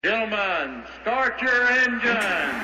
Gentlemen, start your engine.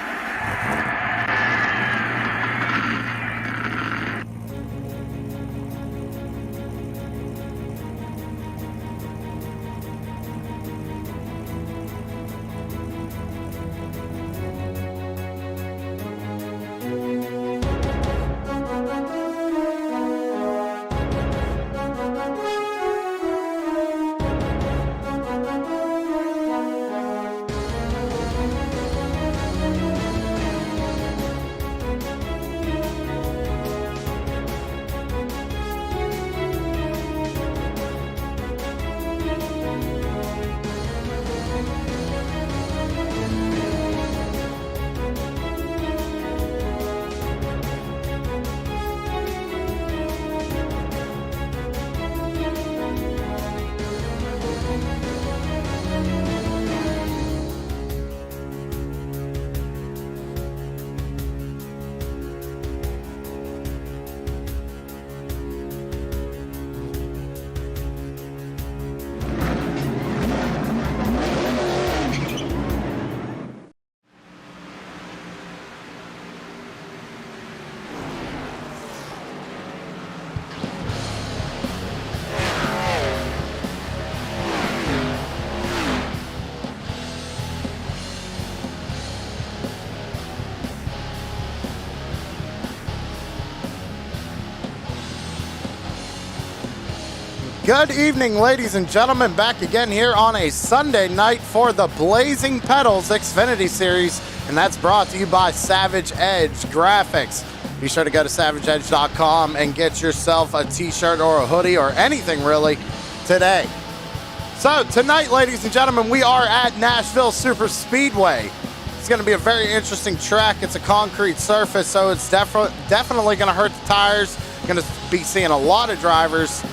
Good evening, ladies and gentlemen. Back again here on a Sunday night for the Blazing Pedals Xfinity Series, and that's brought to you by Savage Edge Graphics. Be sure to go to savageedge.com and get yourself a t-shirt or a hoodie or anything really today. So tonight, ladies and gentlemen, we are at Nashville Super Speedway. It's going to be a very interesting track. It's a concrete surface, so it's definitely going to hurt the tires. Going to be seeing a lot of drivers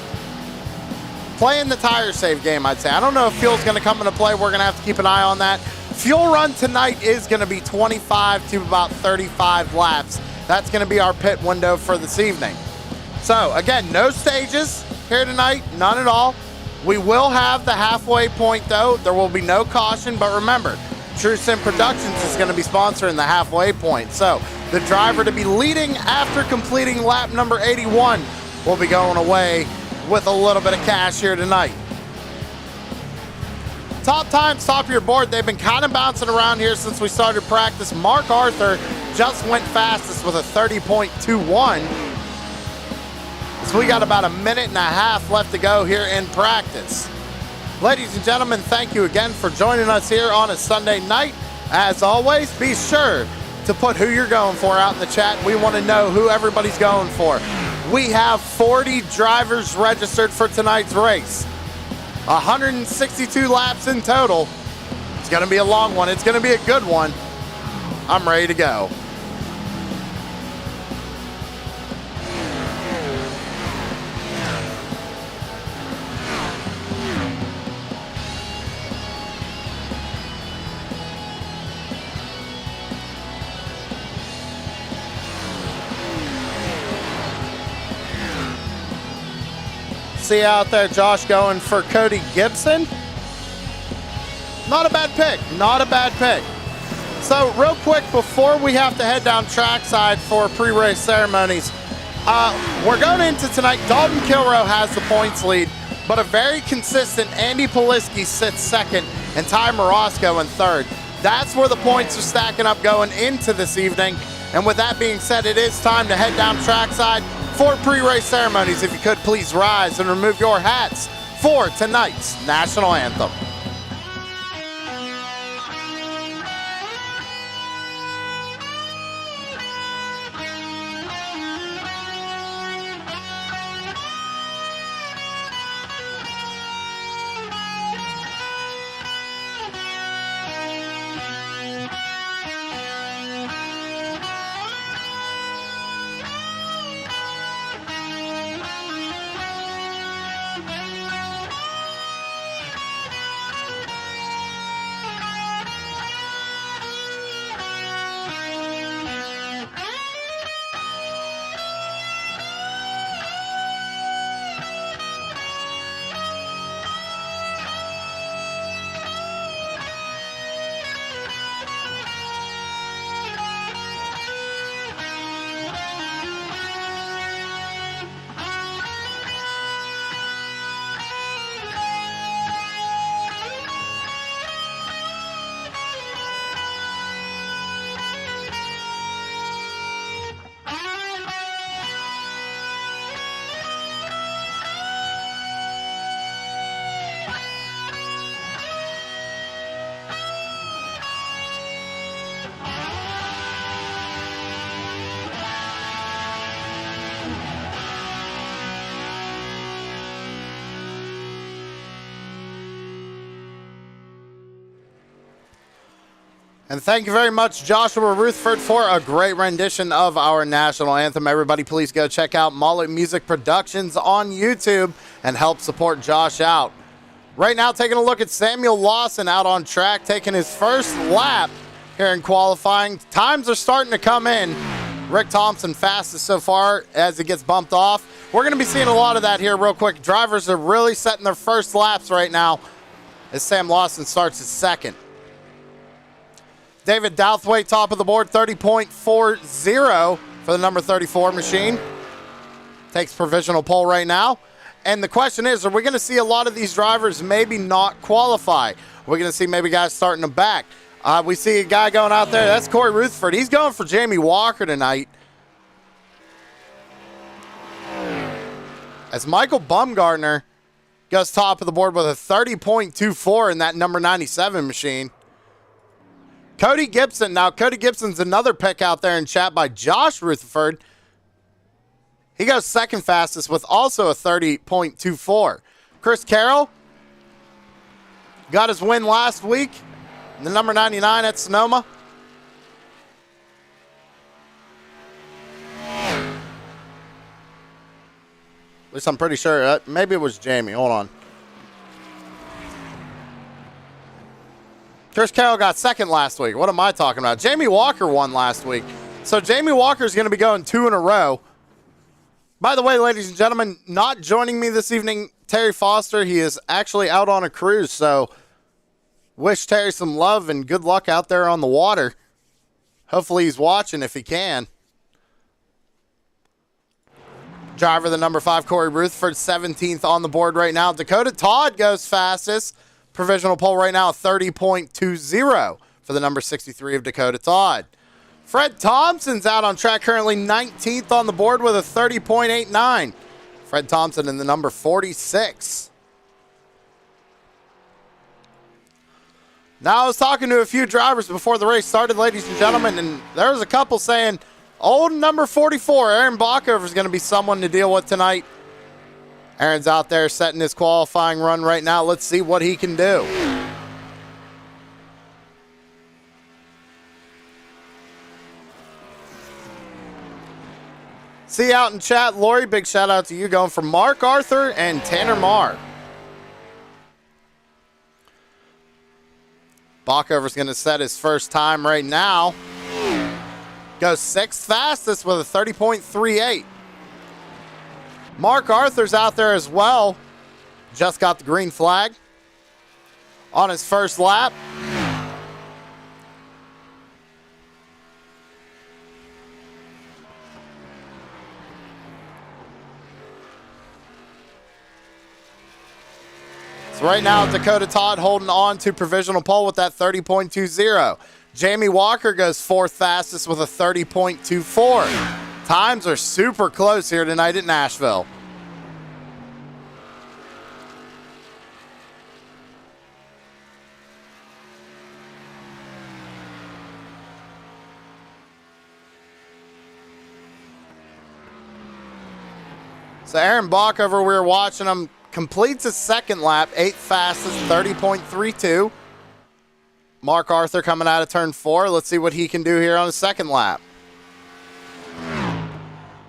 playing the tire save game, I'd say. I don't know if fuel's going to come into play. We're going to have to keep an eye on that. Fuel run tonight is going to be 25 to about 35 laps. That's going to be our pit window for this evening. So, again, no stages here tonight, none at all. We will have the halfway point, though. There will be no caution, but remember, truesimproductions is going to be sponsoring the halfway point. So, the driver to be leading after completing lap number 81 will be going away with a little bit of cash here tonight. Top times, top of your board, they've been kind of bouncing around here since we started practice. Mark Arthur just went fastest with a 30.21. So we got about a minute and a half left to go here in practice. Ladies and gentlemen, thank you again for joining us here on a Sunday night. As always, be sure to put who you're going for out in the chat. We want to know who everybody's going for. We have 40 drivers registered for tonight's race. 162 laps in total. It's going to be a long one. It's going to be a good one. I'm ready to go. See out there, Josh going for Cody Gibson. Not a bad pick, not a bad pick. So real quick, before we have to head down trackside for pre-race ceremonies, we're going into tonight. Dalton Kilroe has the points lead, but a very consistent Andy Poliski sits second and Ty Morosco in third. That's where the points are stacking up going into this evening. And with that being said, it is time to head down trackside for pre-race ceremonies. If you could please rise and remove your hats for tonight's national anthem. And thank you very much, Joshua Rutherford, for a great rendition of our national anthem. Everybody, please go check out Mullet Music Productions on YouTube and help support Josh out. Right now, taking a look at Samuel Lawson out on track, taking his first lap here in qualifying. Times are starting to come in. Rick Thompson fastest so far as it gets bumped off. We're going to be seeing a lot of that here real quick. Drivers are really setting their first laps right now as Sam Lawson starts his second. David Douthwaite, top of the board, 30.40 for the number 34 machine. Takes provisional pole right now. And the question is, are we going to see a lot of these drivers maybe not qualify? We're going to see maybe guys starting to back. We see a guy going out there. That's Corey Rutherford. He's going for Jamie Walker tonight. As Michael Bumgardner goes top of the board with a 30.24 in that number 97 machine. Cody Gibson. Now, Cody Gibson's another pick out there in chat by Josh Rutherford. He goes second fastest with also a 30.24. Chris Carroll got his win last week. The number 99 at Sonoma. At least I'm pretty sure. Maybe it was Jamie. Hold on. Chris Carroll got second last week. What am I talking about? Jamie Walker won last week. So Jamie Walker is going to be going 2 in a row. By the way, ladies and gentlemen, not joining me this evening, Terry Foster. He is actually out on a cruise, so wish Terry some love and good luck out there on the water. Hopefully he's watching if he can. Driver the number 5, Corey Rutherford, 17th on the board right now. Dakota Todd goes fastest. Provisional pole right now, 30.20 for the number 63 of Dakota Todd. Fred Thompson's out on track, currently 19th on the board with a 30.89. Fred Thompson in the number 46. Now, I was talking to a few drivers before the race started, ladies and gentlemen, and there was a couple saying, old number 44, Aaron Bockover, is going to be someone to deal with tonight. Aaron's out there setting his qualifying run right now. Let's see what he can do. See you out in chat, Lori. Big shout out to you going for Mark Arthur and Tanner Marr. Bockover's going to set his first time right now. Goes 6th fastest with a 30.38. Mark Arthur's out there as well. Just got the green flag on his first lap. So right now, Dakota Todd holding on to provisional pole with that 30.20. Jamie Walker goes 4th fastest with a 30.24. Times are super close here tonight at Nashville. So Aaron Bockover, we were watching him, completes his second lap, 8th fastest, 30.32. Mark Arthur coming out of turn 4. Let's see what he can do here on his second lap.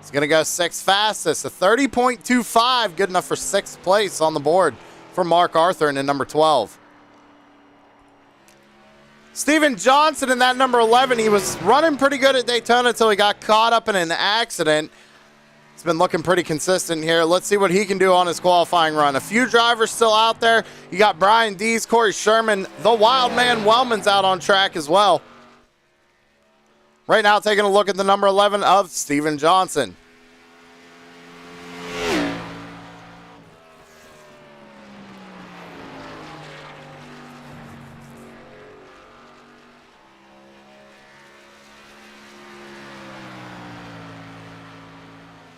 He's going to go 6th fastest, a 30.25, good enough for 6th place on the board for Mark Arthur in the number 12. Steven Johnson in that number 11, he was running pretty good at Daytona until he got caught up in an accident. He's been looking pretty consistent here. Let's see what he can do on his qualifying run. A few drivers still out there. You got Brian Dees, Corey Sherman, the wild man Wellman's out on track as well. Right now, taking a look at the number 11 of Steven Johnson.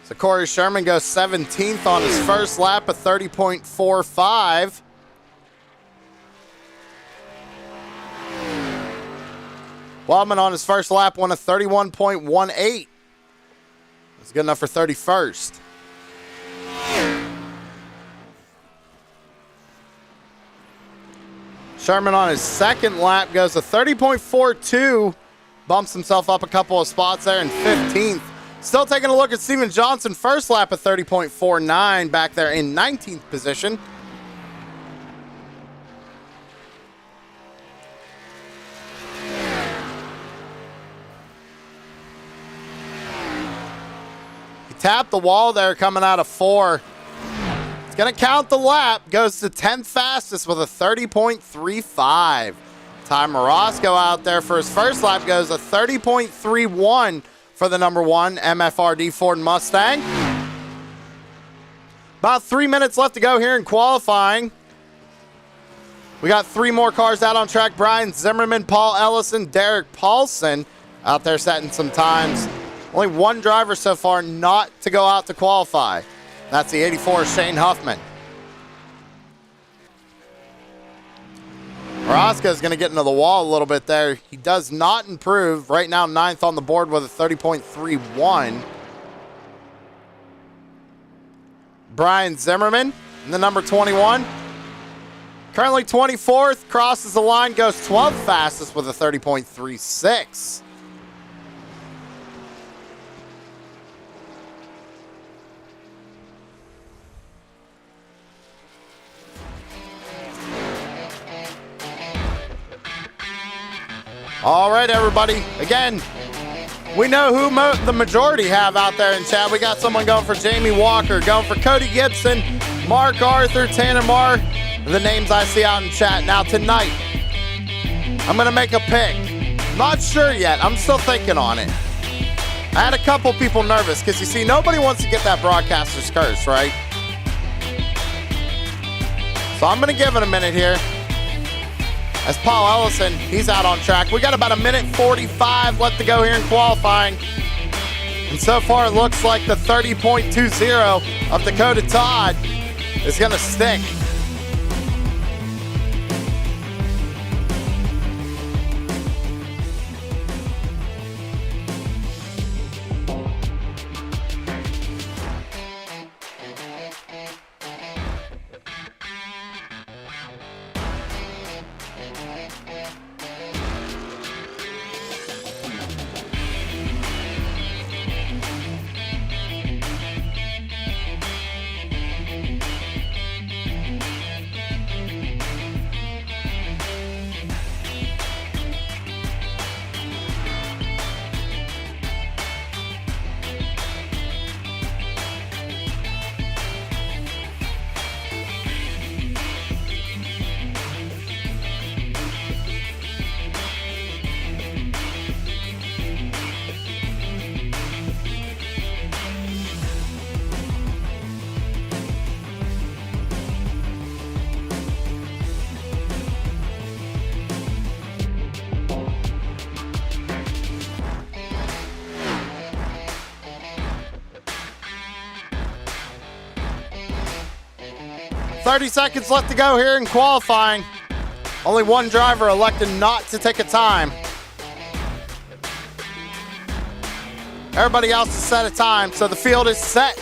So Corey Sherman goes 17th on his first lap, a 30.45. Wildman on his first lap won a 31.18. That's good enough for 31st. Sherman on his second lap goes to 30.42. Bumps himself up a couple of spots there in 15th. Still taking a look at Steven Johnson. First lap at 30.49 back there in 19th position. He tapped the wall there coming out of 4. It's going to count the lap. Goes to 10th fastest with a 30.35. Ty Morosco out there for his first lap goes a 30.31 for the number 1 MFRD Ford Mustang. About 3 minutes left to go here in qualifying. We got 3 more cars out on track. Brian Zimmerman, Paul Ellison, Derek Paulson out there setting some times. Only 1 driver so far not to go out to qualify. That's the 84 Shane Huffman. Orozco is going to get into the wall a little bit there. He does not improve. Right now, 9th on the board with a 30.31. Brian Zimmerman, in the number 21. Currently 24th, crosses the line, goes 12th fastest with a 30.36. All right, everybody. Again, we know who the majority have out there in chat. We got someone going for Jamie Walker, going for Cody Gibson, Mark Arthur, Tanner Marr, the names I see out in chat. Now, tonight, I'm going to make a pick. Not sure yet. I'm still thinking on it. I had a couple people nervous because, you see, nobody wants to get that broadcaster's curse, right? So I'm going to give it a minute here. As Paul Ellison, he's out on track. We got about 1:45 left to go here in qualifying. And so far, it looks like the 30.20 of Dakota Todd is going to stick. .30 seconds left to go here in qualifying. Only 1 driver elected not to take a time. Everybody else has set a time, so the field is set.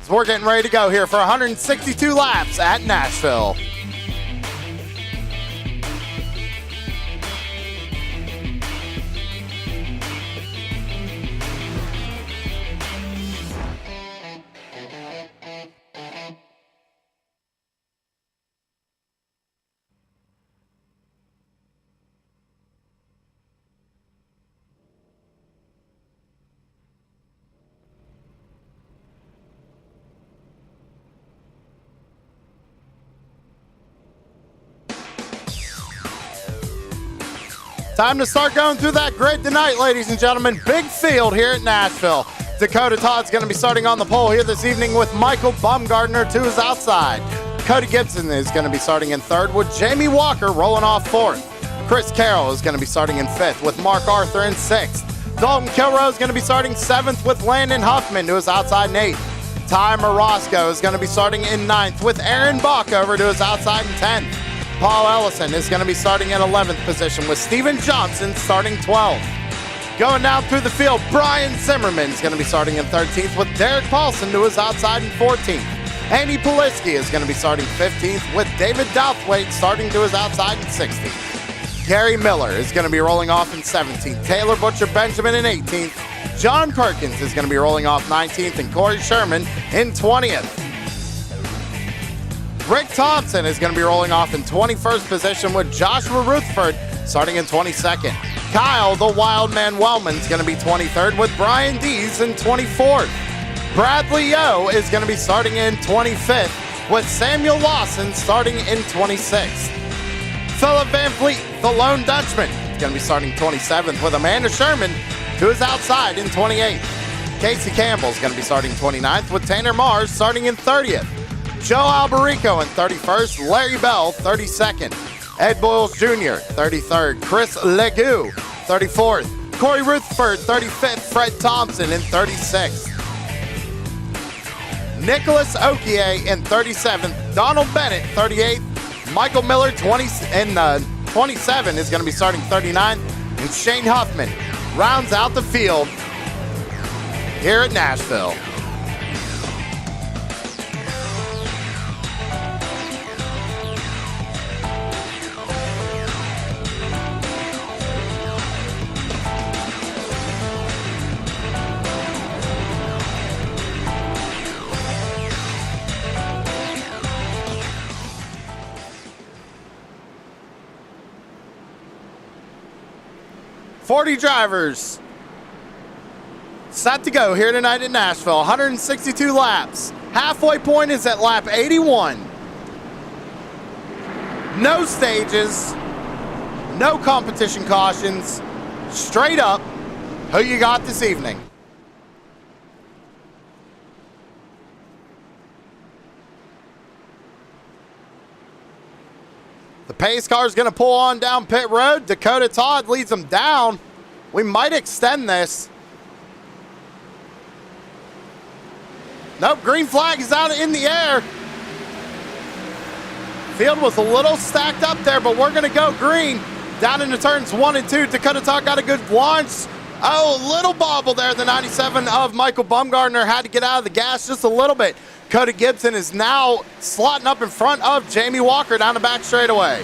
So we're getting ready to go here for 162 laps at Nashville. Time to start going through that grid tonight, ladies and gentlemen. Big field here at Nashville. Dakota Todd's going to be starting on the pole here this evening with Michael Bumgardner to his outside. Cody Gibson is going to be starting in 3rd with Jamie Walker rolling off 4th. Chris Carroll is going to be starting in 5th with Mark Arthur in 6th. Dalton Kilroe is going to be starting 7th with Landon Huffman to his outside in 8th. Ty Morosco is going to be starting in 9th with Aaron Bach over to his outside in 10th. Paul Ellison is going to be starting in 11th position with Steven Johnson starting 12th. Going down through the field, Brian Zimmerman is going to be starting in 13th with Derek Paulson to his outside in 14th. Andy Poliski is going to be starting 15th, with David Douthwaite starting to his outside in 16th. Gary Miller is going to be rolling off in 17th. Taylor Butcher Benjamin in 18th. John Perkins is going to be rolling off 19th, and Corey Sherman in 20th. Rick Thompson is going to be rolling off in 21st position, with Joshua Rutherford starting in 22nd. Kyle, the Wildman Wellman, is going to be 23rd, with Brian Dees in 24th. Bradley Yo is going to be starting in 25th, with Samuel Lawson starting in 26th. Philip Van Vliet, the Lone Dutchman, is going to be starting 27th, with Amanda Sherman to his outside in 28th. Casey Campbell is going to be starting 29th, with Tanner Mars starting in 30th. Joe Alberico in 31st, Larry Bell 32nd, Ed Boyles Jr. 33rd, Chris Legoux 34th, Corey Rutherford 35th, Fred Thompson in 36th, Nicholas Okier in 37th, Donald Bennett 38th, Michael Miller 27 is going to be starting 39th, and Shane Huffman rounds out the field here at Nashville. Forty drivers set to go here tonight in Nashville. 162 laps. Halfway point is at lap 81. No stages, no competition cautions. Straight up, who you got this evening? The pace car is going to pull on down pit road. Dakota Todd leads them down. We might extend this. Nope, green flag is out in the air. Field was a little stacked up there, but we're going to go green. Down into turns 1 and 2. Dakota Todd got a good launch. Oh, a little bobble there. The 97 of Michael Bumgardner had to get out of the gas just a little bit. Cody Gibson is now slotting up in front of Jamie Walker down the back straightaway.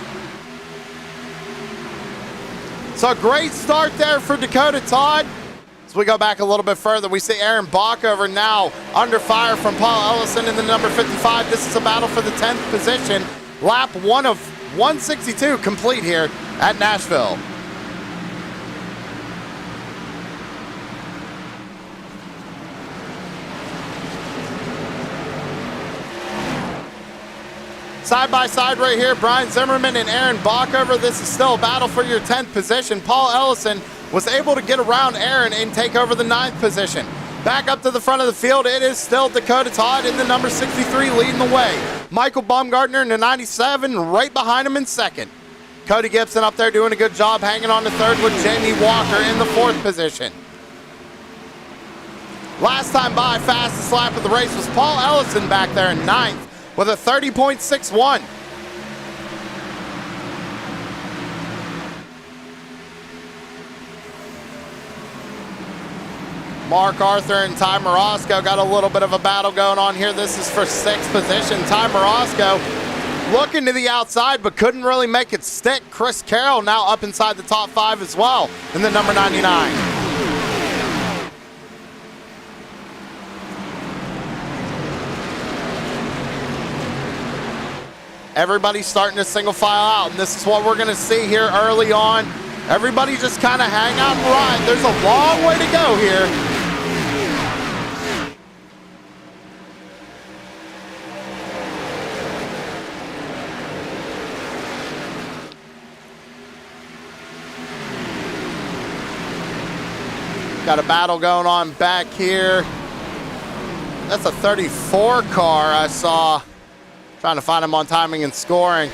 So a great start there for Dakota Todd. As we go back a little bit further, we see Aaron Bockover now under fire from Paul Ellison in the number 55. This is a battle for the 10th position. Lap 1 of 162 complete here at Nashville. Side by side right here, Brian Zimmerman and Aaron Bockover. This is still a battle for your 10th position. Paul Ellison was able to get around Aaron and take over the 9th position. Back up to the front of the field, it is still Dakota Todd in the number 63 leading the way. Michael Baumgartner in the 97 right behind him in second. Cody Gibson up there doing a good job hanging on to third, with Jamie Walker in the 4th position. Last time by, fastest lap of the race was Paul Ellison back there in 9th. With a 30.61. Mark Arthur and Ty Morosco got a little bit of a battle going on here. This is for 6th position. Ty Morosco looking to the outside, but couldn't really make it stick. Chris Carroll now up inside the top 5 as well in the number 99. Everybody's starting to single file out, and this is what we're going to see here early on. Everybody just kind of hang out and ride. There's a long way to go here. Got a battle going on back here. That's a 34 car I saw. Trying to find him on timing and scoring.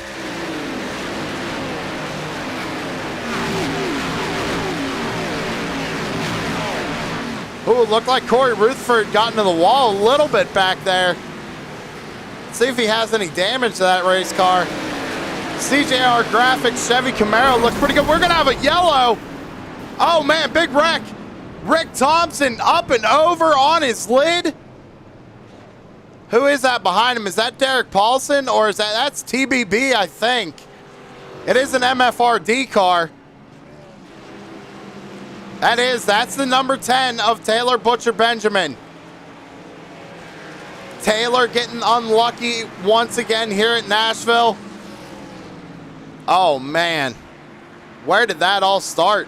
Ooh, it looked like Corey Rutherford got into the wall a little bit back there. Let's see if he has any damage to that race car. CJR Graphics Chevy Camaro looks pretty good. We're going to have a yellow. Oh, man, big wreck. Rick Thompson up and over on his lid. Who is that behind him? Is that Derek Paulson or is that's TBB, I think. It is an MFRD car. That's the number 10 of Taylor Butcher Benjamin. Taylor getting unlucky once again here at Nashville. Oh, man. Where did that all start?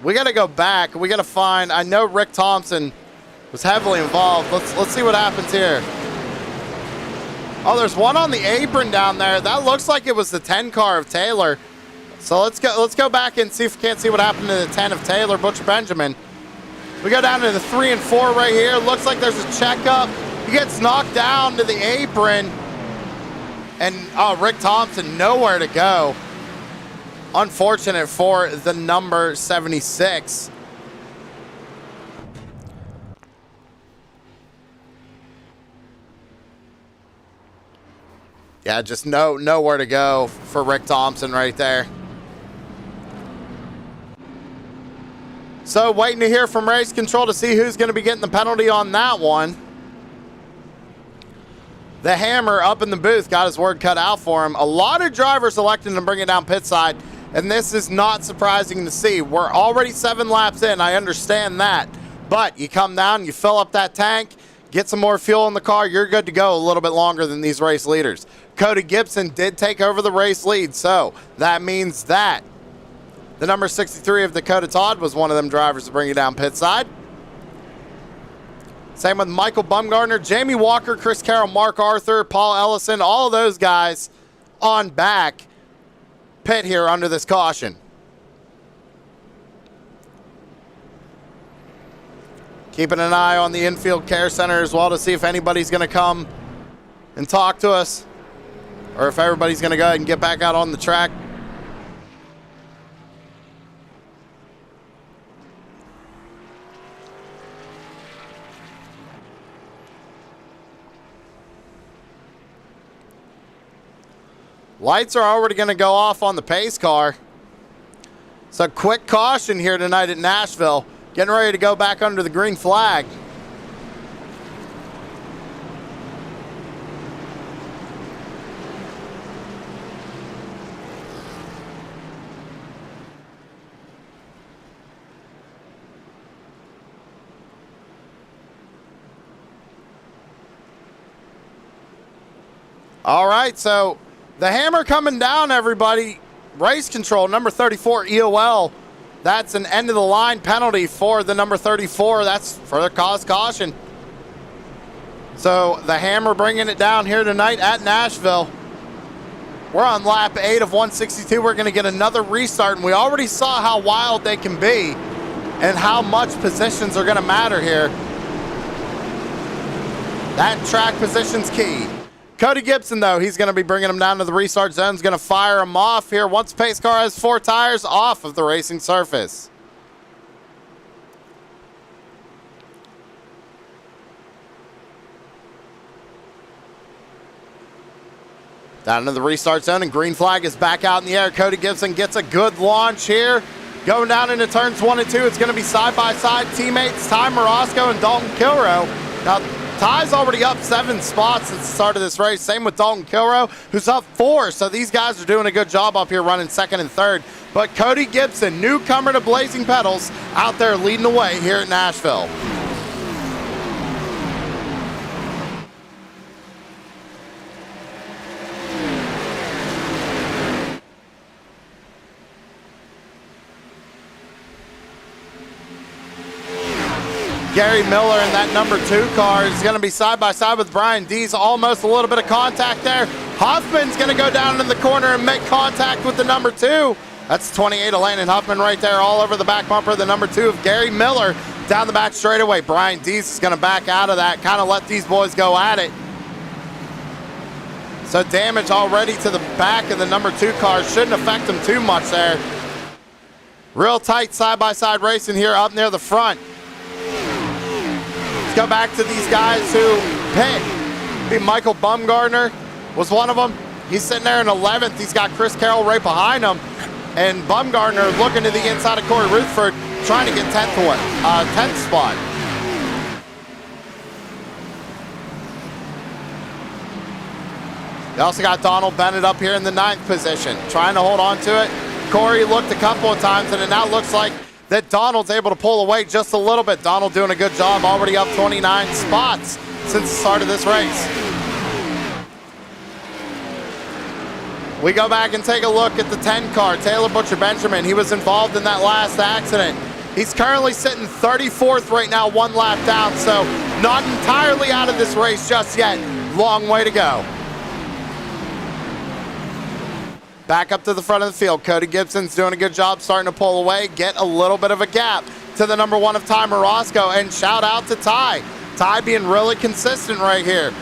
We got to go back. We got to find, I know Rick Thompson was heavily involved. Let's see what happens here. Oh, there's one on the apron down there. That looks like it was the 10 car of Taylor. So let's go back and see if we can't see what happened to the 10 of Taylor Butcher Benjamin. We go down to the 3 and 4 right here. Looks like there's a checkup. He gets knocked down to the apron. And Rick Thompson nowhere to go. Unfortunate for the number 76. Yeah, just nowhere to go for Rick Thompson right there. So waiting to hear from race control to see who's going to be getting the penalty on that one. The Hammer up in the booth got his word cut out for him. A lot of drivers electing to bring it down pit side, and this is not surprising to see. We're already 7 laps in. I understand that. But you come down, you fill up that tank, get some more fuel in the car, you're good to go a little bit longer than these race leaders. Cody Gibson did take over the race lead, so that means that the number 63 of Dakota Todd was one of them drivers to bring it down pit side. Same with Michael Bumgarner, Jamie Walker, Chris Carroll, Mark Arthur, Paul Ellison, all of those guys on back pit here under this caution. Keeping an eye on the infield care center as well to see if anybody's going to come and talk to us or if everybody's going to go ahead and get back out on the track. Lights are already going to go off on the pace car. So quick caution here tonight at Nashville. Getting ready to go back under the green flag. All right, so the Hammer coming down, everybody. Race control, number 34, EOL. That's an end-of-the-line penalty for the number 34. That's for the cause caution. So the Hammer bringing it down here tonight at Nashville. We're on lap 8 of 162. We're going to get another restart, and we already saw how wild they can be and how much positions are going to matter here. That track position's key. Cody Gibson, though, he's going to be bringing him down to the restart zone. He's going to fire him off here once the pace car has 4 tires off of the racing surface. Down into the restart zone, and green flag is back out in the air. Cody Gibson gets a good launch here. Going down into turns 1 and 2, it's going to be side-by-side teammates Ty Morosco and Dalton Kilrow. Now, Ty's already up 7 spots since the start of this race. Same with Dalton Kilrow, who's up 4. So these guys are doing a good job up here running 2nd and 3rd. But Cody Gibson, newcomer to Blazing Pedals, out there leading the way here at Nashville. Gary Miller in that number 2 car is going to be side-by-side with Brian Dees. Almost a little bit of contact there. Huffman's going to go down in the corner and make contact with the number 2. That's 28 of Landon Huffman right there all over the back bumper. The number 2 of Gary Miller down the back straightaway. Brian Dees is going to back out of that, kind of let these boys go at it. So damage already to the back of the number 2 car. Shouldn't affect them too much there. Real tight side-by-side racing here up near the front. Go back to these guys who pit. Michael Bumgarner was one of them. He's sitting there in 11th. He's got Chris Carroll right behind him. And Bumgarner looking to the inside of Corey Rutherford, trying to get 10th spot. You also got Donald Bennett up here in the 9th position, trying to hold on to it. Corey looked a couple of times, and it now looks like that Donald's able to pull away just a little bit. Donald doing a good job, already up 29 spots since the start of this race. We go back and take a look at the 10 car, Taylor Butcher Benjamin. He was involved in that last accident. He's currently sitting 34th right now, 1 lap down, so not entirely out of this race just yet. Long way to go. Back up to the front of the field. Cody Gibson's doing a good job starting to pull away, get a little bit of a gap to the number 1 of Ty Morosco, and shout out to Ty. Ty being really consistent right here.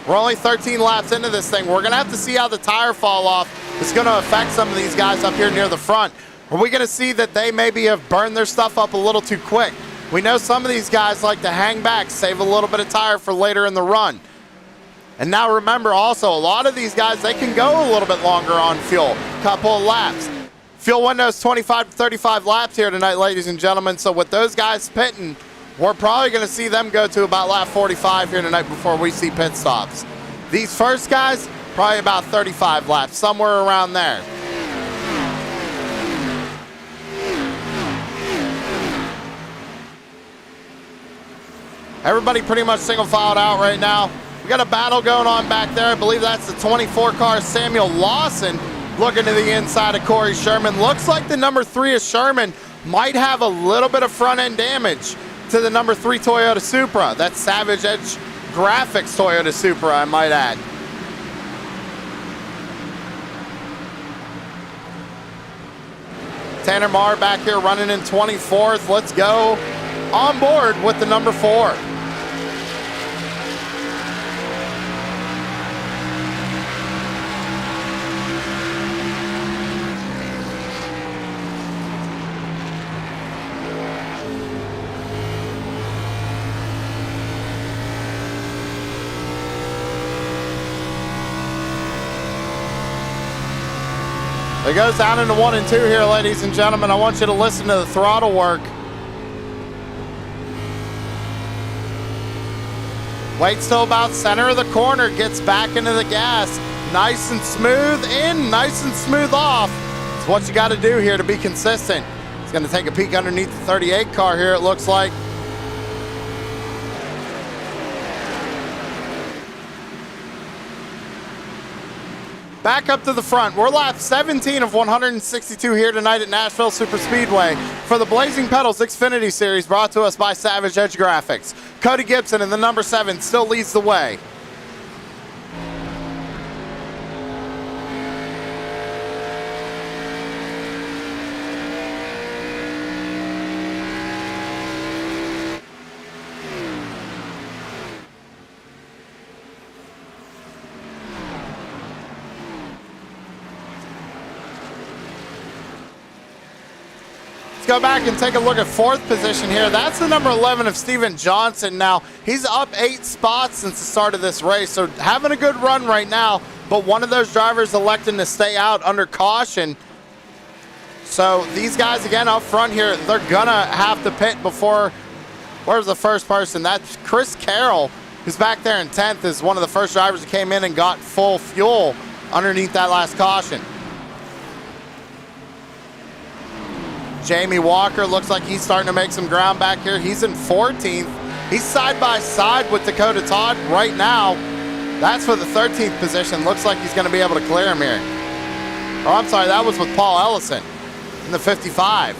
We're only 13 laps into this thing. We're going to have to see how the tire fall off. It's going to affect some of these guys up here near the front. Are we going to see that they maybe have burned their stuff up a little too quick? We know some of these guys like to hang back, save a little bit of tire for later in the run. And now remember also, a lot of these guys, they can go a little bit longer on fuel, couple of laps. Fuel window's 25 to 35 laps here tonight, ladies and gentlemen. So with those guys pitting, we're probably going to see them go to about lap 45 here tonight before we see pit stops. These first guys, probably about 35 laps, somewhere around there. Everybody pretty much single filed out right now. We got a battle going on back there. I believe that's the 24 car, Samuel Lawson, looking to the inside of Corey Sherman. Looks like the number 3 of Sherman might have a little bit of front end damage to the number 3 Toyota Supra. That's Savage Edge Graphics Toyota Supra, I might add. Tanner Marr back here running in 24th. Let's go on board with the number 4. It goes down into 1 and 2 here, ladies and gentlemen. I want you to listen to the throttle work. Waits till about center of the corner, gets back into the gas. Nice and smooth in, nice and smooth off. It's what you got to do here to be consistent. It's going to take a peek underneath the 38 car here, it looks like. Back up to the front. We're lap 17 of 162 here tonight at Nashville Super Speedway for the Blazing Pedals Xfinity Series, brought to us by Savage Edge Graphics. Cody Gibson in the number 7 still leads the way. Go back and take a look at 4th position here. That's the number 11 of Steven Johnson. Now, he's up 8 spots since the start of this race, so having a good run right now, but one of those drivers electing to stay out under caution. So these guys, again, up front here, they're gonna have to pit before, where's the first person? That's Chris Carroll, who's back there in 10th, is one of the first drivers that came in and got full fuel underneath that last caution. Jamie Walker looks like he's starting to make some ground back here. He's in 14th. He's side by side with Dakota Todd right now. That's for the 13th position. Looks like he's going to be able to clear him here. Oh, I'm sorry, that was with Paul Ellison in the 55.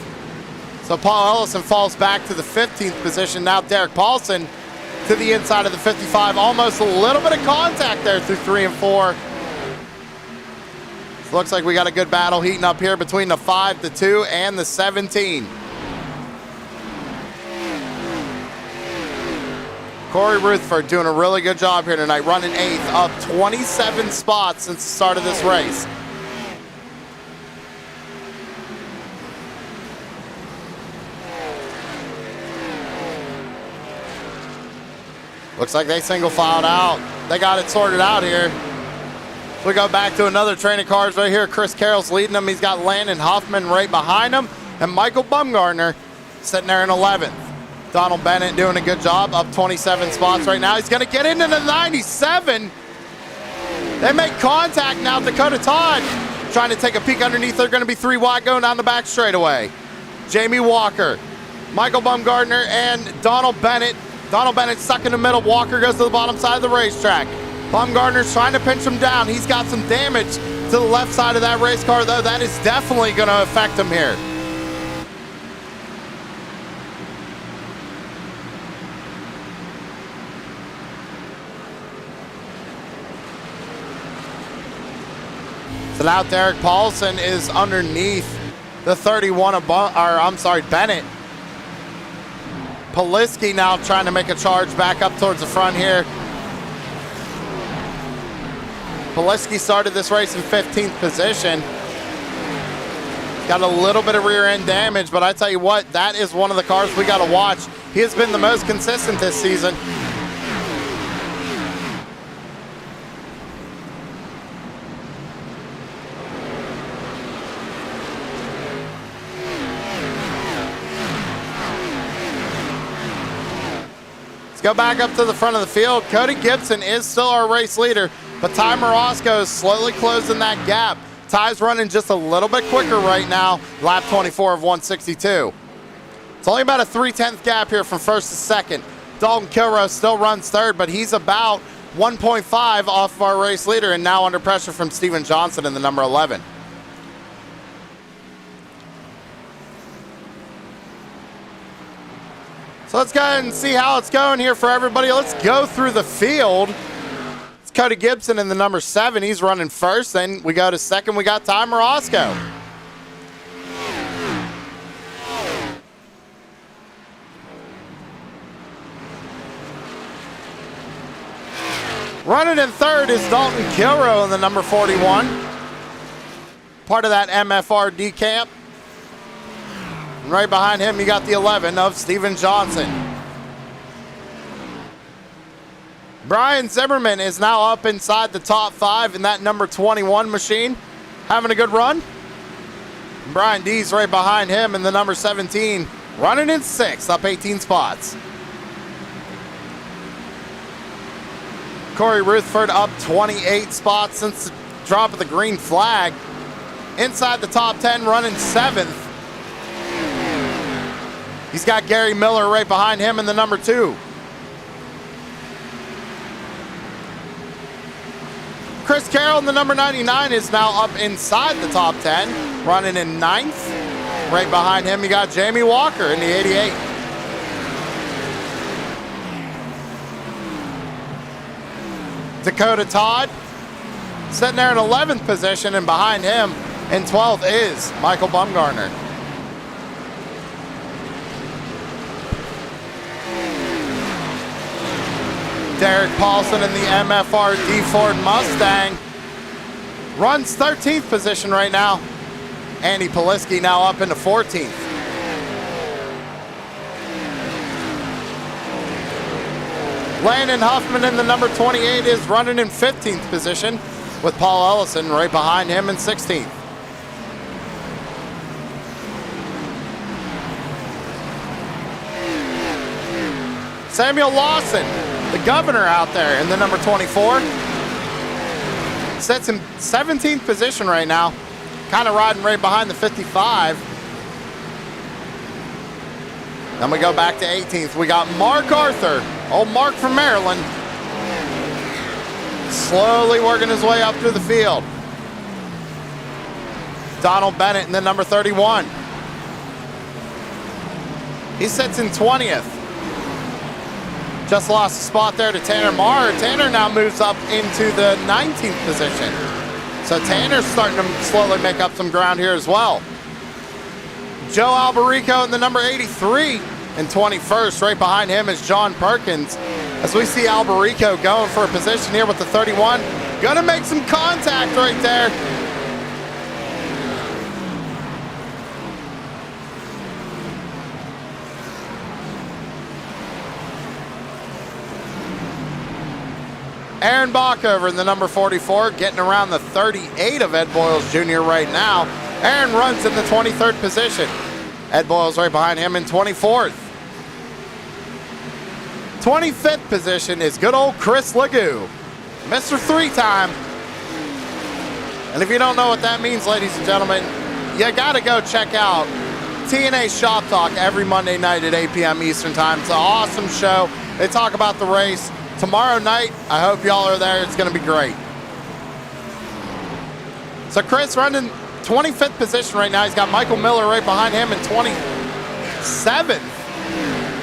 So Paul Ellison falls back to the 15th position. Now Derek Paulson to the inside of the 55. Almost a little bit of contact there through 3 and 4. Looks like we got a good battle heating up here between the 5, the 2, and the 17. Corey Rutherford doing a really good job here tonight, running 8th, up 27 spots since the start of this race. Looks like they single filed out. They got it sorted out here. We go back to another train of cars right here. Chris Carroll's leading them. He's got Landon Huffman right behind him, and Michael Bumgarner sitting there in 11th. Donald Bennett doing a good job, up 27 spots right now. He's going to get into the 97. They make contact now. Dakota Todd trying to take a peek underneath. They're going to be 3 wide going down the back straightaway. Jamie Walker, Michael Bumgardner, and Donald Bennett. Donald Bennett stuck in the middle. Walker goes to the bottom side of the racetrack. Bumgardner's trying to pinch him down. He's got some damage to the left side of that race car, though. That is definitely going to affect him here. So now Derek Paulson is underneath the 31 of Bennett. Poliski now trying to make a charge back up towards the front here. Poliski started this race in 15th position. Got a little bit of rear end damage, but I tell you what, that is one of the cars we got to watch. He has been the most consistent this season. Let's go back up to the front of the field. Cody Gibson is still our race leader, but Ty Morosco is slowly closing that gap. Ty's running just a little bit quicker right now, lap 24 of 162. It's only about a 3/10 gap here from first to second. Dalton Kilroe still runs third, but he's about 1.5 off of our race leader and now under pressure from Steven Johnson in the number 11. So let's go ahead and see how it's going here for everybody. Let's go through the field. It's Cody Gibson in the number 7. He's running first. Then we go to second. We got Ty Morosco. Running in third is Dalton Kilroe in the number 41. Part of that MFRD camp. And right behind him, you got the 11 of Steven Johnson. Brian Zimmerman is now up inside the top 5 in that number 21 machine, having a good run. Brian D's right behind him in the number 17, running in 6th, up 18 spots. Corey Ruthford up 28 spots since the drop of the green flag. Inside the top 10, running 7th. He's got Gary Miller right behind him in the number 2. Chris Carroll in the number 99 is now up inside the top 10, running in 9th. Right behind him, you got Jamie Walker in the 88. Dakota Todd sitting there in 11th position, and behind him in 12th is Michael Bumgardner. Derek Paulson in the MFRD Ford Mustang runs 13th position right now. Andy Poliski now up into 14th. Landon Huffman in the number 28 is running in 15th position, with Paul Ellison right behind him in 16th. Samuel Lawson, the governor out there in the number 24. Sets in 17th position right now. Kind of riding right behind the 55. Then we go back to 18th. We got Mark Arthur, old Mark from Maryland, slowly working his way up through the field. Donald Bennett in the number 31. He sits in 20th. Just lost a spot there to Tanner Marr. Tanner now moves up into the 19th position. So Tanner's starting to slowly make up some ground here as well. Joe Alberico in the number 83 and 21st. Right behind him is John Perkins. As we see Alberico going for a position here with the 31. Gonna make some contact right there. Aaron Bockover in the number 44, getting around the 38 of Ed Boyles Jr. right now. Aaron runs in the 23rd position. Ed Boyles right behind him in 24th. 25th position is good old Chris Legoo, Mr. 3-time. And if you don't know what that means, ladies and gentlemen, you gotta go check out TNA Shop Talk every Monday night at 8 p.m. Eastern Time. It's an awesome show. They talk about the race. Tomorrow night, I hope y'all are there. It's gonna be great. So Chris running 25th position right now. He's got Michael Miller right behind him in 27th.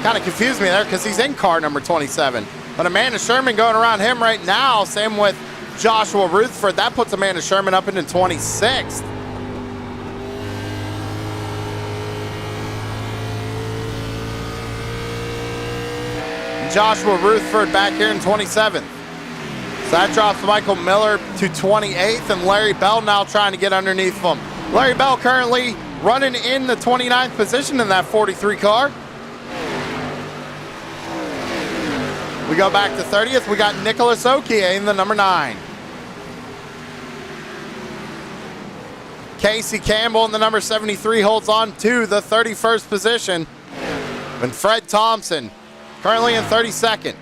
Kind of confused me there because he's in car number 27. But Amanda Sherman going around him right now. Same with Joshua Rutherford. That puts Amanda Sherman up into 26th. Joshua Rutherford back here in 27th. So that drops Michael Miller to 28th, and Larry Bell now trying to get underneath him. Larry Bell currently running in the 29th position in that 43 car. We go back to 30th. We got Nicholas Okie in the number 9. Casey Campbell in the number 73 holds on to the 31st position. And Fred Thompson currently in 32nd.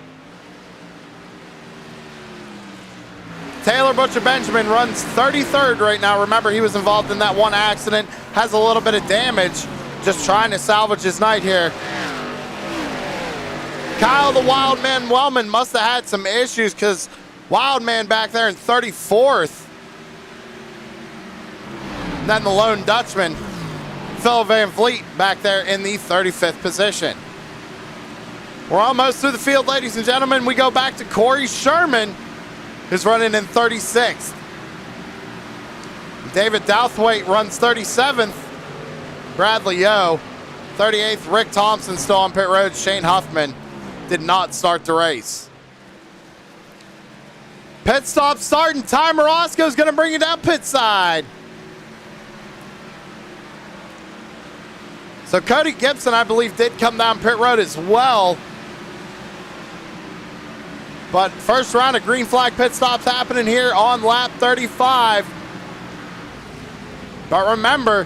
Taylor Butcher Benjamin runs 33rd right now. Remember, he was involved in that one accident, has a little bit of damage, just trying to salvage his night here. Kyle the Wildman Wellman must have had some issues because Wildman back there in 34th. And then the lone Dutchman, Phil Van Vliet, back there in the 35th position. We're almost through the field, ladies and gentlemen. We go back to Corey Sherman, who's running in 36th. David Douthwaite runs 37th. Bradley Yo, 38th. Rick Thompson still on pit road. Shane Huffman did not start the race. Pit stop starting. Ty Morosco is going to bring you down pit side. So Cody Gibson, I believe, did come down pit road as well. But first round of green flag pit stops happening here on lap 35. But remember,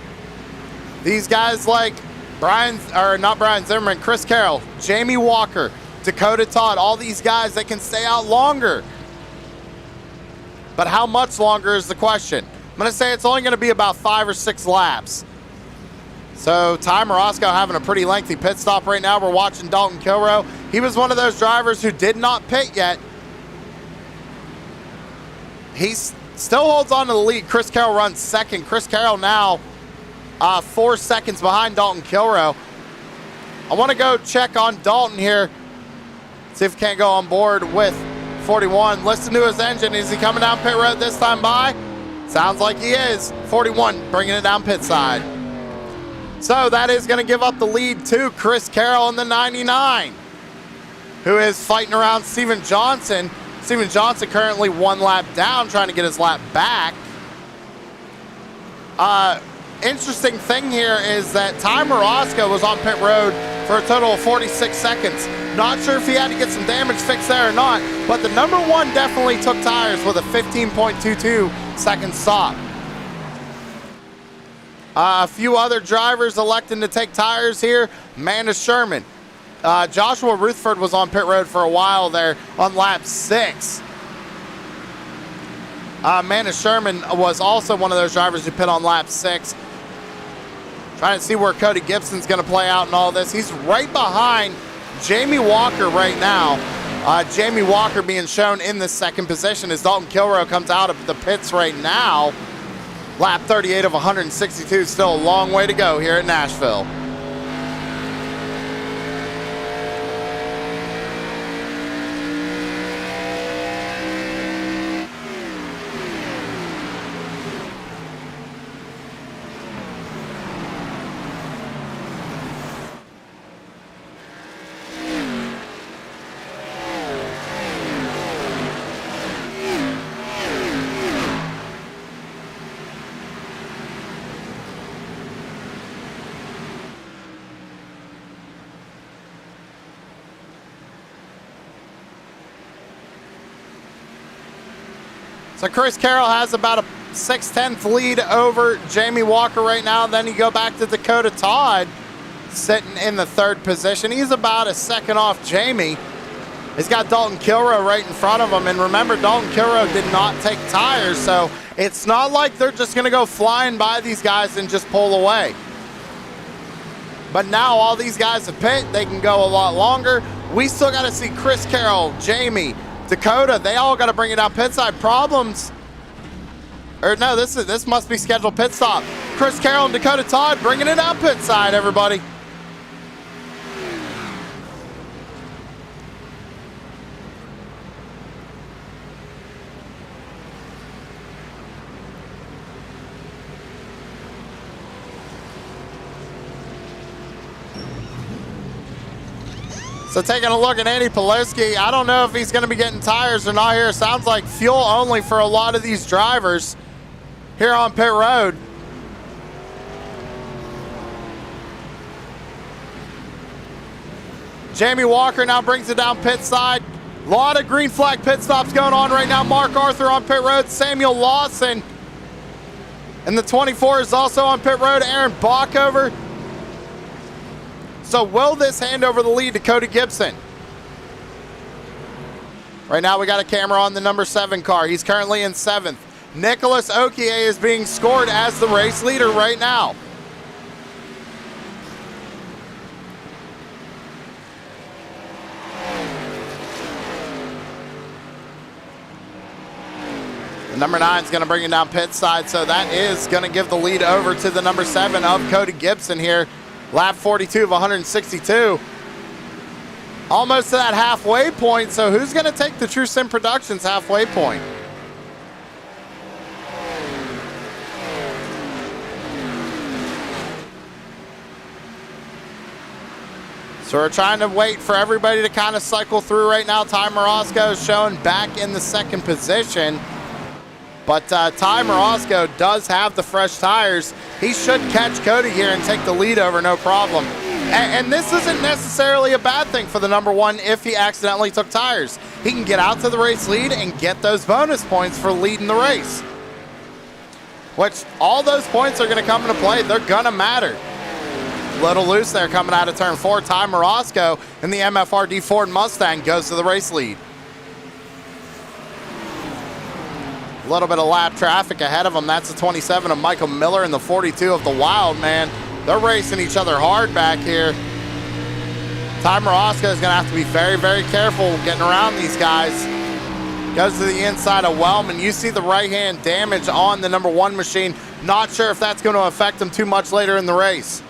these guys like not Brian Zimmerman, Chris Carroll, Jamie Walker, Dakota Todd, all these guys that can stay out longer. But how much longer is the question? I'm going to say it's only going to be about 5 or 6 laps. So Ty Morosco having a pretty lengthy pit stop right now. We're watching Dalton Kilrow. He was one of those drivers who did not pit yet. He still holds on to the lead. Chris Carroll runs second. Chris Carroll now 4 seconds behind Dalton Kilrow. I want to go check on Dalton here. See if he can't go on board with 41. Listen to his engine. Is he coming down pit road this time by? Sounds like he is. 41 bringing it down pit side. So that is going to give up the lead to Chris Carroll in the 99, who is fighting around Steven Johnson. Steven Johnson currently 1 lap down, trying to get his lap back. Interesting thing here is that Ty Morosco was on pit road for a total of 46 seconds. Not sure if he had to get some damage fixed there or not, but the number 1 definitely took tires with a 15.22 second stop. A few other drivers electing to take tires here. Amanda Sherman. Joshua Rutherford was on pit road for a while there on lap 6. Amanda Sherman was also one of those drivers who pit on lap 6. Trying to see where Cody Gibson's going to play out in all this. He's right behind Jamie Walker right now. Jamie Walker being shown in the 2nd position as Dalton Kilrow comes out of the pits right now. Lap 38 of 162, still a long way to go here at Nashville. So Chris Carroll has about a 6/10 lead over Jamie Walker right now. Then you go back to Dakota Todd sitting in the 3rd position. He's about a second off Jamie. He's got Dalton Kilrow right in front of him. And remember, Dalton Kilrow did not take tires, so it's not like they're just going to go flying by these guys and just pull away. But now all these guys have pit. They can go a lot longer. We still got to see Chris Carroll, Jamie, Dakota. They all got to bring it down pit side. Problems. Or no, this must be scheduled pit stop. Chris Carroll and Dakota Todd bringing it down pit side, everybody. So taking a look at Andy Poloski, I don't know if he's going to be getting tires or not here. Sounds like fuel only for a lot of these drivers here on pit road. Jamie Walker now brings it down pit side. A lot of green flag pit stops going on right now. Mark Arthur on pit road. Samuel Lawson. And the 24 is also on pit road. Aaron Bockover. So will this hand over the lead to Cody Gibson? Right now we got a camera on the number 7 car. He's currently in 7th. Nicholas Okie is being scored as the race leader right now. The number 9 is going to bring it down pit side, so that is going to give the lead over to the number 7 of Cody Gibson here. Lap 42 of 162. Almost to that halfway point, so who's going to take the True Sim Productions halfway point? So we're trying to wait for everybody to kind of cycle through right now. Ty Morosco is showing back in the 2nd position. But Ty Morosco does have the fresh tires. He should catch Cody here and take the lead over, no problem. And this isn't necessarily a bad thing for the number 1 if he accidentally took tires. He can get out to the race lead and get those bonus points for leading the race. Which, all those points are going to come into play. They're going to matter. Little loose there coming out of turn 4. Ty Morosco in the MFRD Ford Mustang goes to the race lead. A little bit of lap traffic ahead of him. That's the 27 of Michael Miller and the 42 of the Wild Man. They're racing each other hard back here. Ty Morosco is going to have to be very, very careful getting around these guys. Goes to the inside of Wellman. You see the right-hand damage on the number 1 machine. Not sure if that's going to affect him too much later in the race.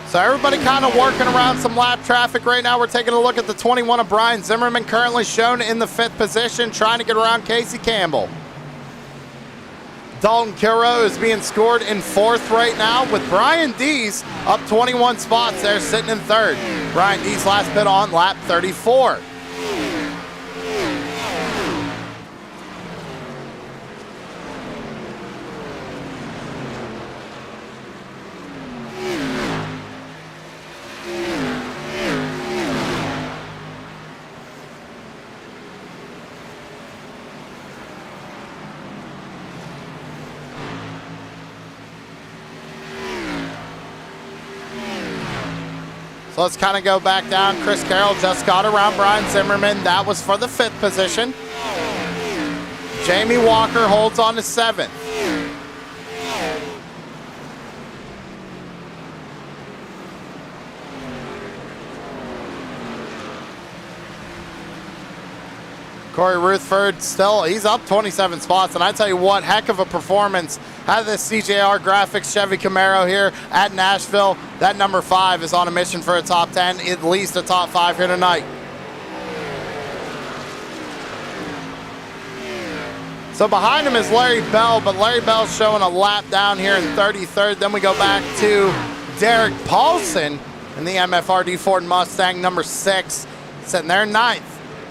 So everybody kind of working around some lap traffic right now. We're taking a look at the 21 of Brian Zimmerman, currently shown in the 5th position, trying to get around Casey Campbell. Dalton Kilrow is being scored in 4th right now, with Brian Dees up 21 spots there, sitting in 3rd. Brian Dees last pit on lap 34. So let's kind of go back down. Chris Carroll just got around Brian Zimmerman. That was for the 5th position. Jamie Walker holds on to 7th. Corey Ruthford still, he's up 27 spots, and I tell you what, heck of a performance out of this CJR Graphics Chevy Camaro here at Nashville. That number 5 is on a mission for a top 10, at least a top 5 here tonight. So behind him is Larry Bell, but Larry Bell's showing a lap down here in 33rd. Then we go back to Derek Paulson in the MFRD Ford Mustang number 6, sitting there in 9th.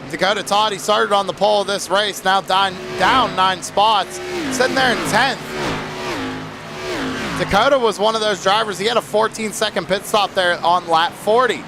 Dakota Todd, he started on the pole of this race, now down 9 spots, sitting there in 10th. Dakota was one of those drivers. He had a 14-second pit stop there on lap 40.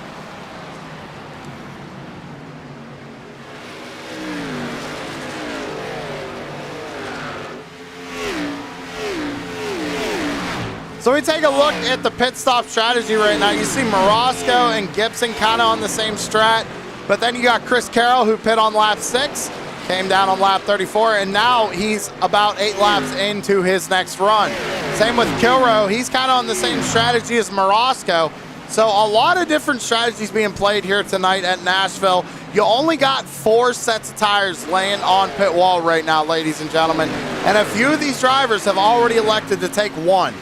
So we take a look at the pit stop strategy right now. You see Morosco and Gibson kind of on the same strat, but then you got Chris Carroll who pit on lap 6, came down on lap 34, and now he's about 8 laps into his next run. Same with Kilrow. He's kind of on the same strategy as Morosco. So a lot of different strategies being played here tonight at Nashville. You only got 4 sets of tires laying on pit wall right now, ladies and gentlemen, and a few of these drivers have already elected to take one.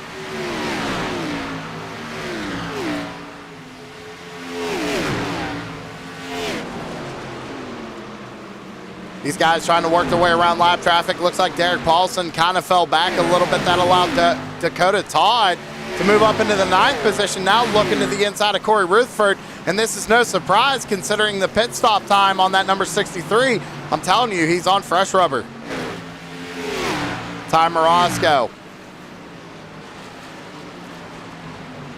These guys trying to work their way around lap traffic. Looks like Derek Paulson kind of fell back a little bit. That allowed Dakota Todd to move up into the 9th position. Now looking to the inside of Corey Rutherford. And this is no surprise considering the pit stop time on that number 63. I'm telling you, he's on fresh rubber. Ty Morosco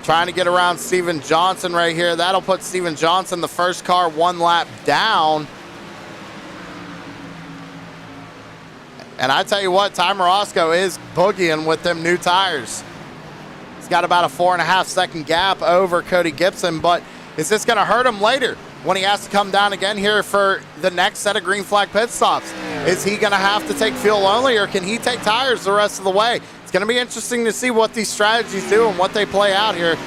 trying to get around Steven Johnson right here. That'll put Steven Johnson, the first car, 1 lap down. And I tell you what, Ty Morosco is boogieing with them new tires. He's got about a 4.5-second gap over Cody Gibson, but is this gonna hurt him later when he has to come down again here for the next set of green flag pit stops? Is he gonna have to take fuel only, or can he take tires the rest of the way? It's gonna be interesting to see what these strategies do and what they play out here.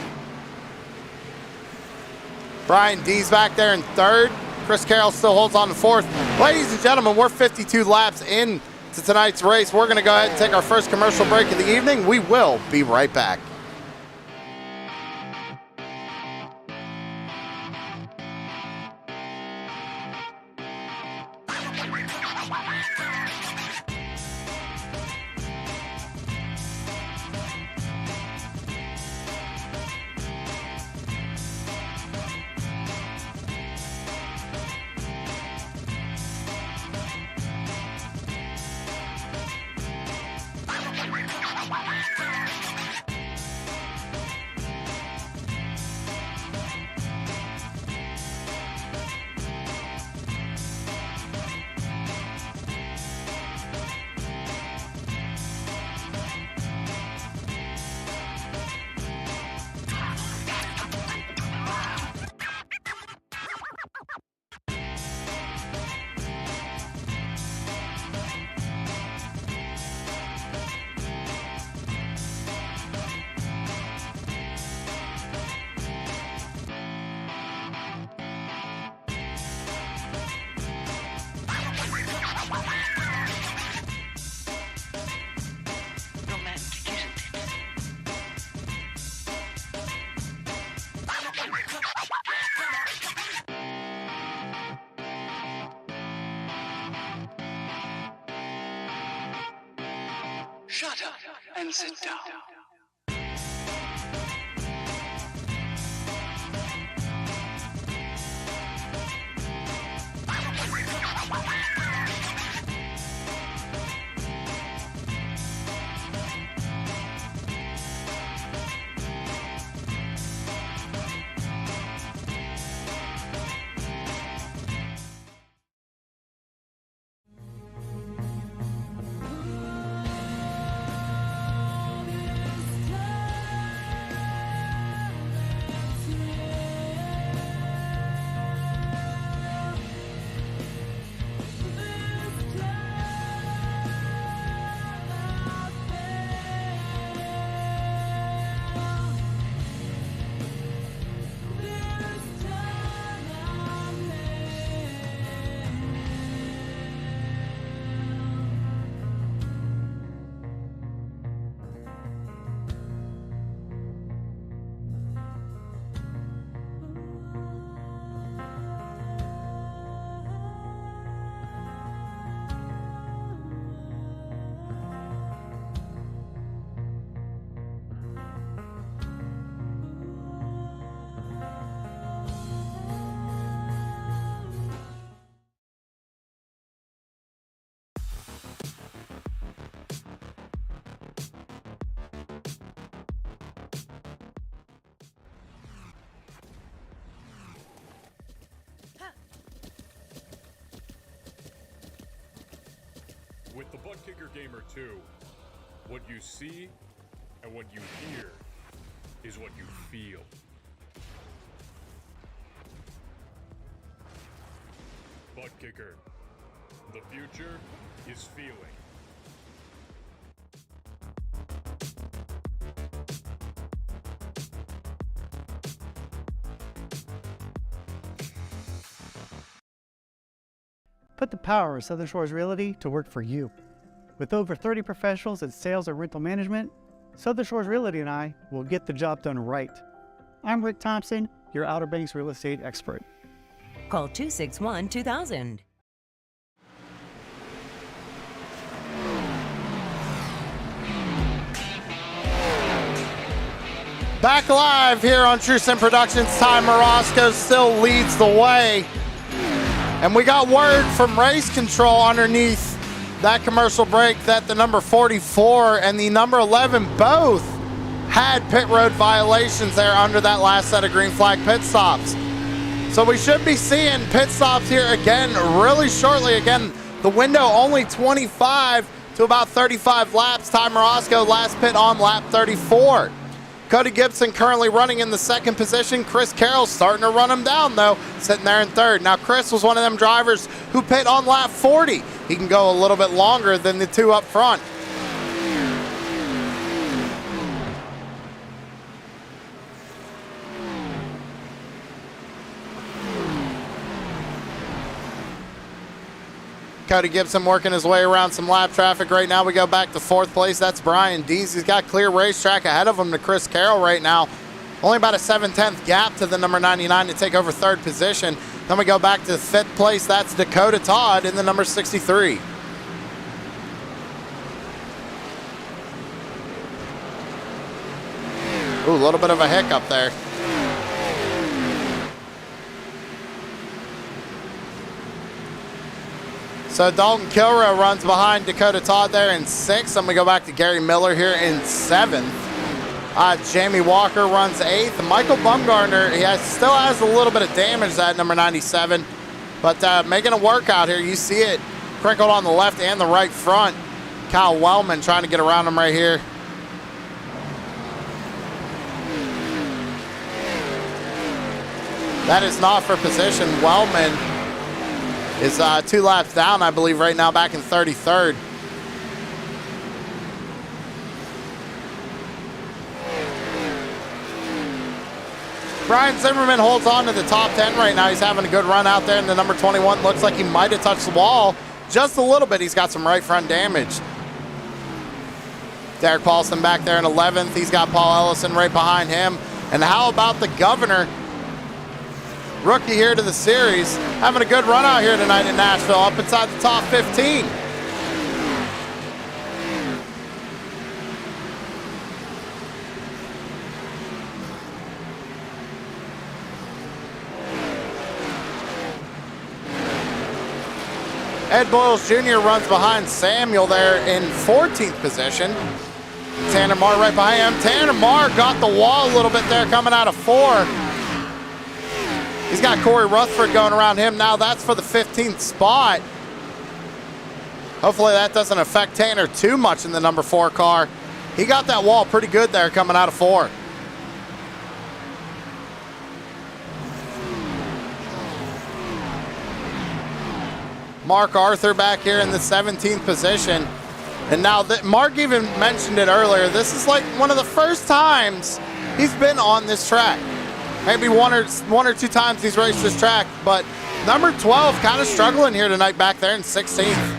Brian D's back there in 3rd. Chris Carroll still holds on to 4th. Ladies and gentlemen, we're 52 laps in to tonight's race. We're going to go ahead and take our first commercial break of the evening. We will be right back. Shut up and sit down. With the Butt Kicker Gamer 2, what you see and what you hear is what you feel. Butt Kicker. The future is feeling. Put the power of Southern Shores Realty to work for you. With over 30 professionals in sales and rental management, Southern Shores Realty and I will get the job done right. I'm Rick Thompson, your Outer Banks real estate expert. Call 261-2000. Back live here on True Sim Productions. Ty Morosco still leads the way. And we got word from Race Control underneath that commercial break that the number 44 and the number 11 both had pit road violations there under that last set of green flag pit stops. So we should be seeing pit stops here again really shortly. Again, the window only 25 to about 35 laps. Ty Morosco last pit on lap 34. Cody Gibson currently running in the second position. Chris Carroll starting to run him down, though, sitting there in third. Now, Chris was one of them drivers who pit on lap 40. He can go a little bit longer than the two up front. Cody Gibson working his way around some lap traffic right now. We go back to fourth place. That's Brian Dees. He's got clear racetrack ahead of him to Chris Carroll right now. Only about a 7/10 gap to the number 99 to take over third position. Then we go back to fifth place. That's Dakota Todd in the number 63. Ooh, a little bit of a hiccup there. So Dalton Kilrow runs behind Dakota Todd there in sixth. Then we go back to Gary Miller here in seventh. Jamie Walker runs eighth. Michael Bumgarner, still has a little bit of damage, that number 97, but making a workout here. You see it crinkled on the left and the right front. Kyle Wellman trying to get around him right here. That is not for position. Wellman is 2 laps down, I believe, right now, back in 33rd. Brian Zimmerman holds on to the top 10 right now. He's having a good run out there, and the number 21 looks like he might have touched the wall just a little bit. He's got some right front damage. Derek Paulson back there in 11th. He's got Paul Ellison right behind him. And how about the Governor? Rookie here to the series, having a good run out here tonight in Nashville, up inside the top 15. Ed Boyles Jr. runs behind Samuel there in 14th position. Tanner Marr right behind him. Tanner Marr got the wall a little bit there coming out of 4. He's got Corey Rutherford going around him now. That's for the 15th spot. Hopefully that doesn't affect Tanner too much in the number 4 car. He got that wall pretty good there coming out of 4. Mark Arthur back here in the 17th position. And now that Mark even mentioned it earlier, this is like one of the first times he's been on this track. Maybe one or two times he's raced this track, but number 12 kind of struggling here tonight back there in 16th.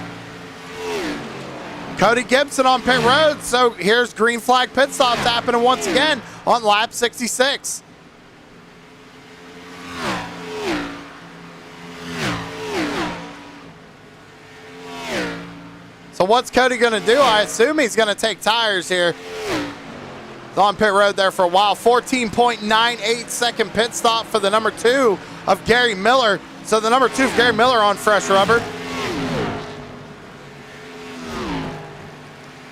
Cody Gibson on pit road, so here's green flag pit stops happening once again on lap 66. So what's Cody gonna do? I assume he's gonna take tires here. He's on pit road there for a while. 14.98 second pit stop for the number 2 of Gary Miller. So the number 2 of Gary Miller on fresh rubber.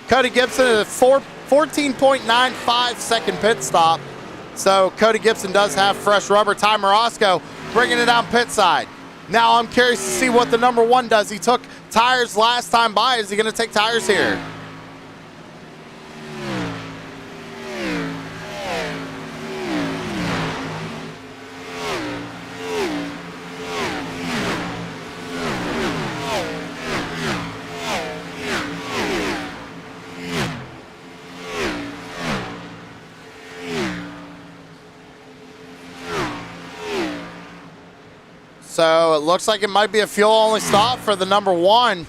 Cody Gibson at a 14.95 second pit stop. So Cody Gibson does have fresh rubber. Ty Morosco bringing it down pit side. Now I'm curious to see what the number 1 does. He took tires last time by. Is he going to take tires here? So it looks like it might be a fuel-only stop for the number 1. So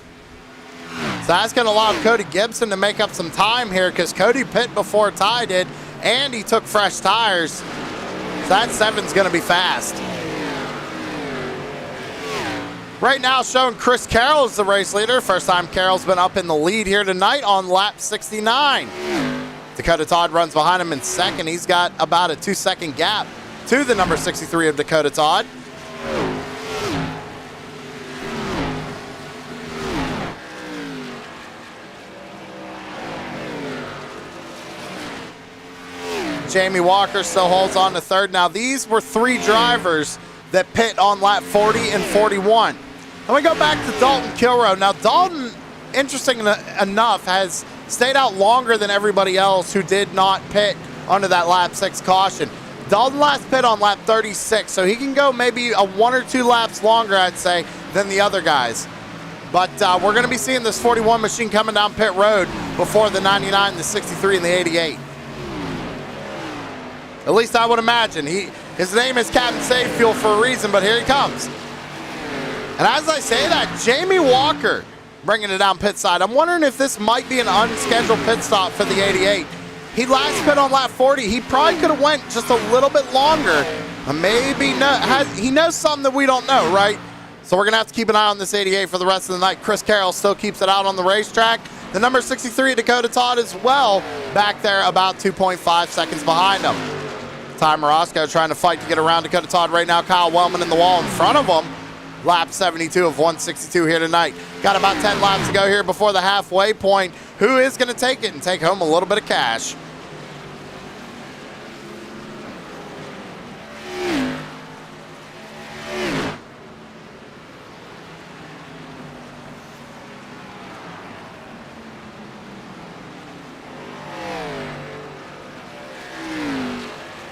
that's going to allow Cody Gibson to make up some time here because Cody pit before Ty did, and he took fresh tires. So that 7's going to be fast. Right now showing Chris Carroll as the race leader. First time Carroll's been up in the lead here tonight on lap 69. Dakota Todd runs behind him in second. He's got about a 2-second gap to the number 63 of Dakota Todd. Jamie Walker still holds on to third. Now, these were 3 drivers that pit on lap 40 and 41. And we go back to Dalton Kilroe. Now, Dalton, interesting enough, has stayed out longer than everybody else who did not pit under that lap 6 caution. Dalton last pit on lap 36, so he can go maybe 1 or 2 laps longer, I'd say, than the other guys. But we're going to be seeing this 41 machine coming down pit road before the 99, the 63, and the 88. At least I would imagine. His name is Captain Save Fuel for a reason, but here he comes. And as I say that, Jamie Walker bringing it down pit side. I'm wondering if this might be an unscheduled pit stop for the 88. He last pit on lap 40. He probably could have went just a little bit longer. Maybe he knows something that we don't know, right? So we're going to have to keep an eye on this 88 for the rest of the night. Chris Carroll still keeps it out on the racetrack. The number 63, Dakota Todd, as well, back there about 2.5 seconds behind him. Ty Morosco trying to fight to get around Dakota Todd right now. Kyle Wellman in the wall in front of him. Lap 72 of 162 here tonight. Got about 10 laps to go here before the halfway point. Who is going to take it and take home a little bit of cash?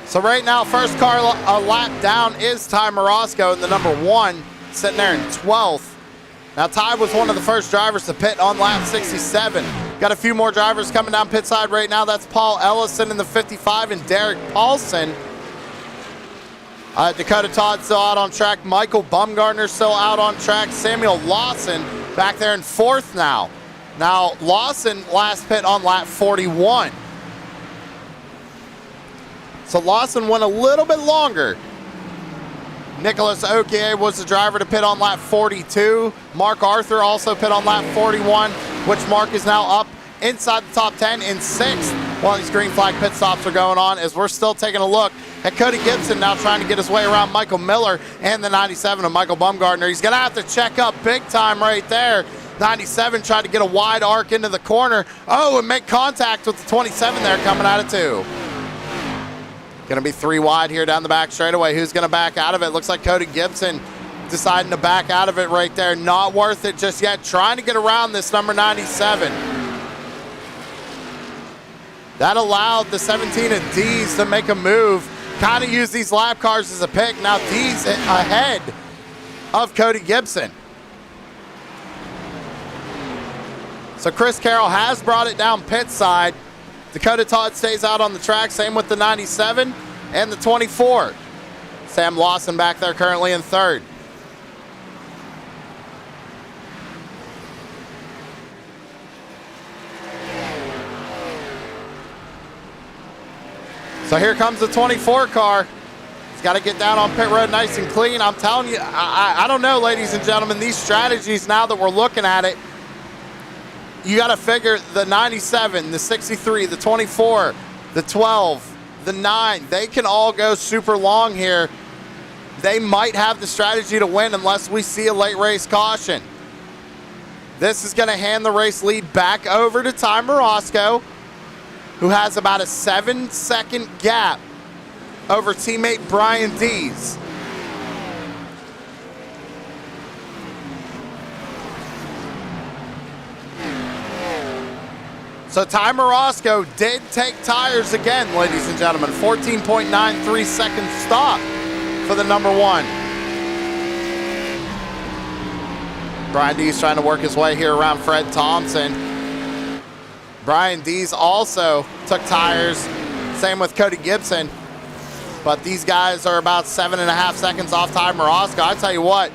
So right now, first car a lap down is Ty Morosco in the number 1, sitting there in 12th. Now Ty was one of the first drivers to pit on lap 67. Got a few more drivers coming down pit side right now. That's Paul Ellison in the 55 and Derek Paulson. Dakota Todd still out on track. Michael Bumgarner still out on track. Samuel Lawson back there in 4th now. Now Lawson last pit on lap 41. So Lawson went a little bit longer. Nicholas Okier was the driver to pit on lap 42. Mark Arthur also pit on lap 41, which Mark is now up inside the top 10 in 6th while these green flag pit stops are going on, as we're still taking a look at Cody Gibson now trying to get his way around Michael Miller and the 97 of Michael Bumgarner. He's going to have to check up big time right there. 97 tried to get a wide arc into the corner. Oh, and make contact with the 27 there coming out of 2. Going to be 3 wide here down the back straightaway. Who's going to back out of it? Looks like Cody Gibson deciding to back out of it right there. Not worth it just yet. Trying to get around this number 97. That allowed the 17 of D's to make a move. Kind of use these lap cars as a pick. Now D's ahead of Cody Gibson. So Chris Carroll has brought it down pit side. Dakota Todd stays out on the track. Same with the 97 and the 24. Sam Lawson back there currently in 3rd. So here comes the 24 car. He's got to get down on pit road nice and clean. I'm telling you, I don't know, ladies and gentlemen, these strategies now that we're looking at it, you got to figure the 97, the 63, the 24, the 12, the 9, they can all go super long here. They might have the strategy to win unless we see a late race caution. This is going to hand the race lead back over to Ty Morosco, who has about a 7-second gap over teammate Brian Dees. So Ty Morosco did take tires again, ladies and gentlemen. 14.93 second stop for the number 1. Brian Dees trying to work his way here around Fred Thompson. Brian Dees also took tires, same with Cody Gibson. But these guys are about 7.5 seconds off Ty Morosco. I tell you what,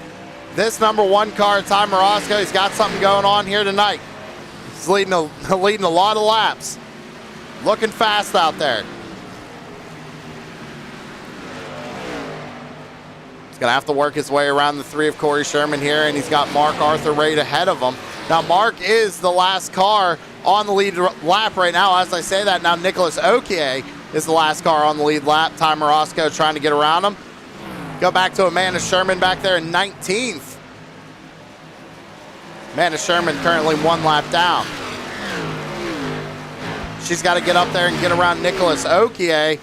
this number 1 car, Ty Morosco, he's got something going on here tonight. He's leading a lot of laps. Looking fast out there. He's going to have to work his way around the 3 of Corey Sherman here, and he's got Mark Arthur right ahead of him. Now, Mark is the last car on the lead lap right now. As I say that, now Nicholas Okie is the last car on the lead lap. Ty Morosco trying to get around him. Go back to Amanda Sherman back there in 19th. Amanda Sherman currently 1 lap down. She's got to get up there and get around Nicholas Okie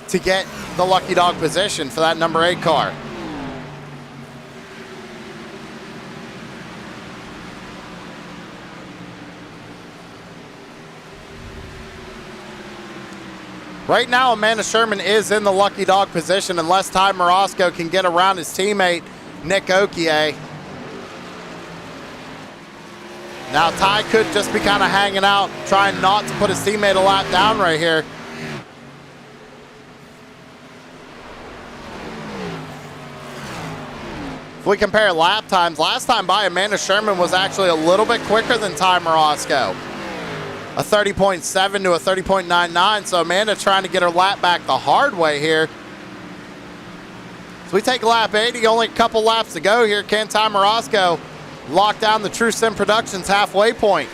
to get the lucky dog position for that number 8 car. Right now, Amanda Sherman is in the lucky dog position unless Ty Morosco can get around his teammate, Nick Okie. Now, Ty could just be kind of hanging out, trying not to put his teammate a lap down right here. If we compare lap times, last time by, Amanda Sherman was actually a little bit quicker than Ty Morosco. A 30.7 to a 30.99, so Amanda trying to get her lap back the hard way here. So we take lap 80, only a couple laps to go here. Can Ty Morosco lock down the True Sim Productions halfway point?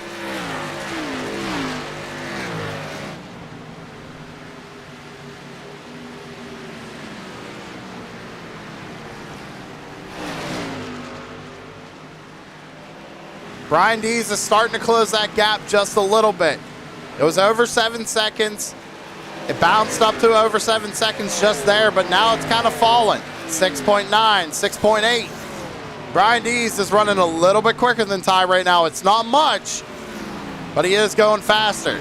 Brian Dees is starting to close that gap just a little bit. It was over 7 seconds. It bounced up to over 7 seconds just there, but now it's kind of fallen. 6.9, 6.8. Brian Dees is running a little bit quicker than Ty right now. It's not much, but he is going faster.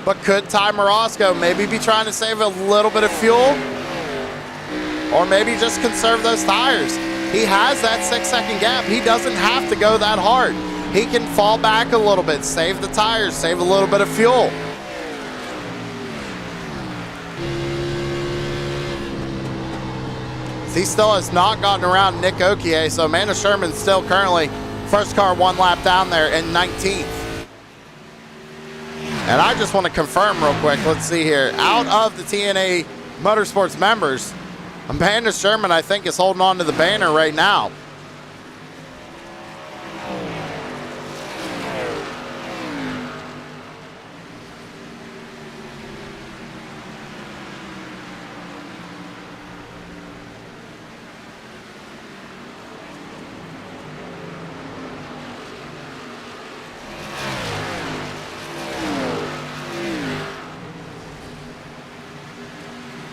But could Ty Morosco maybe be trying to save a little bit of fuel? Or maybe just conserve those tires? He has that 6-second gap. He doesn't have to go that hard. He can fall back a little bit, save the tires, save a little bit of fuel. He still has not gotten around Nick Okie, so Amanda Sherman still currently first car 1 lap down there in 19th. And I just want to confirm real quick, let's see here. Out of the TNA Motorsports members, Amanda Sherman, I think, is holding on to the banner right now.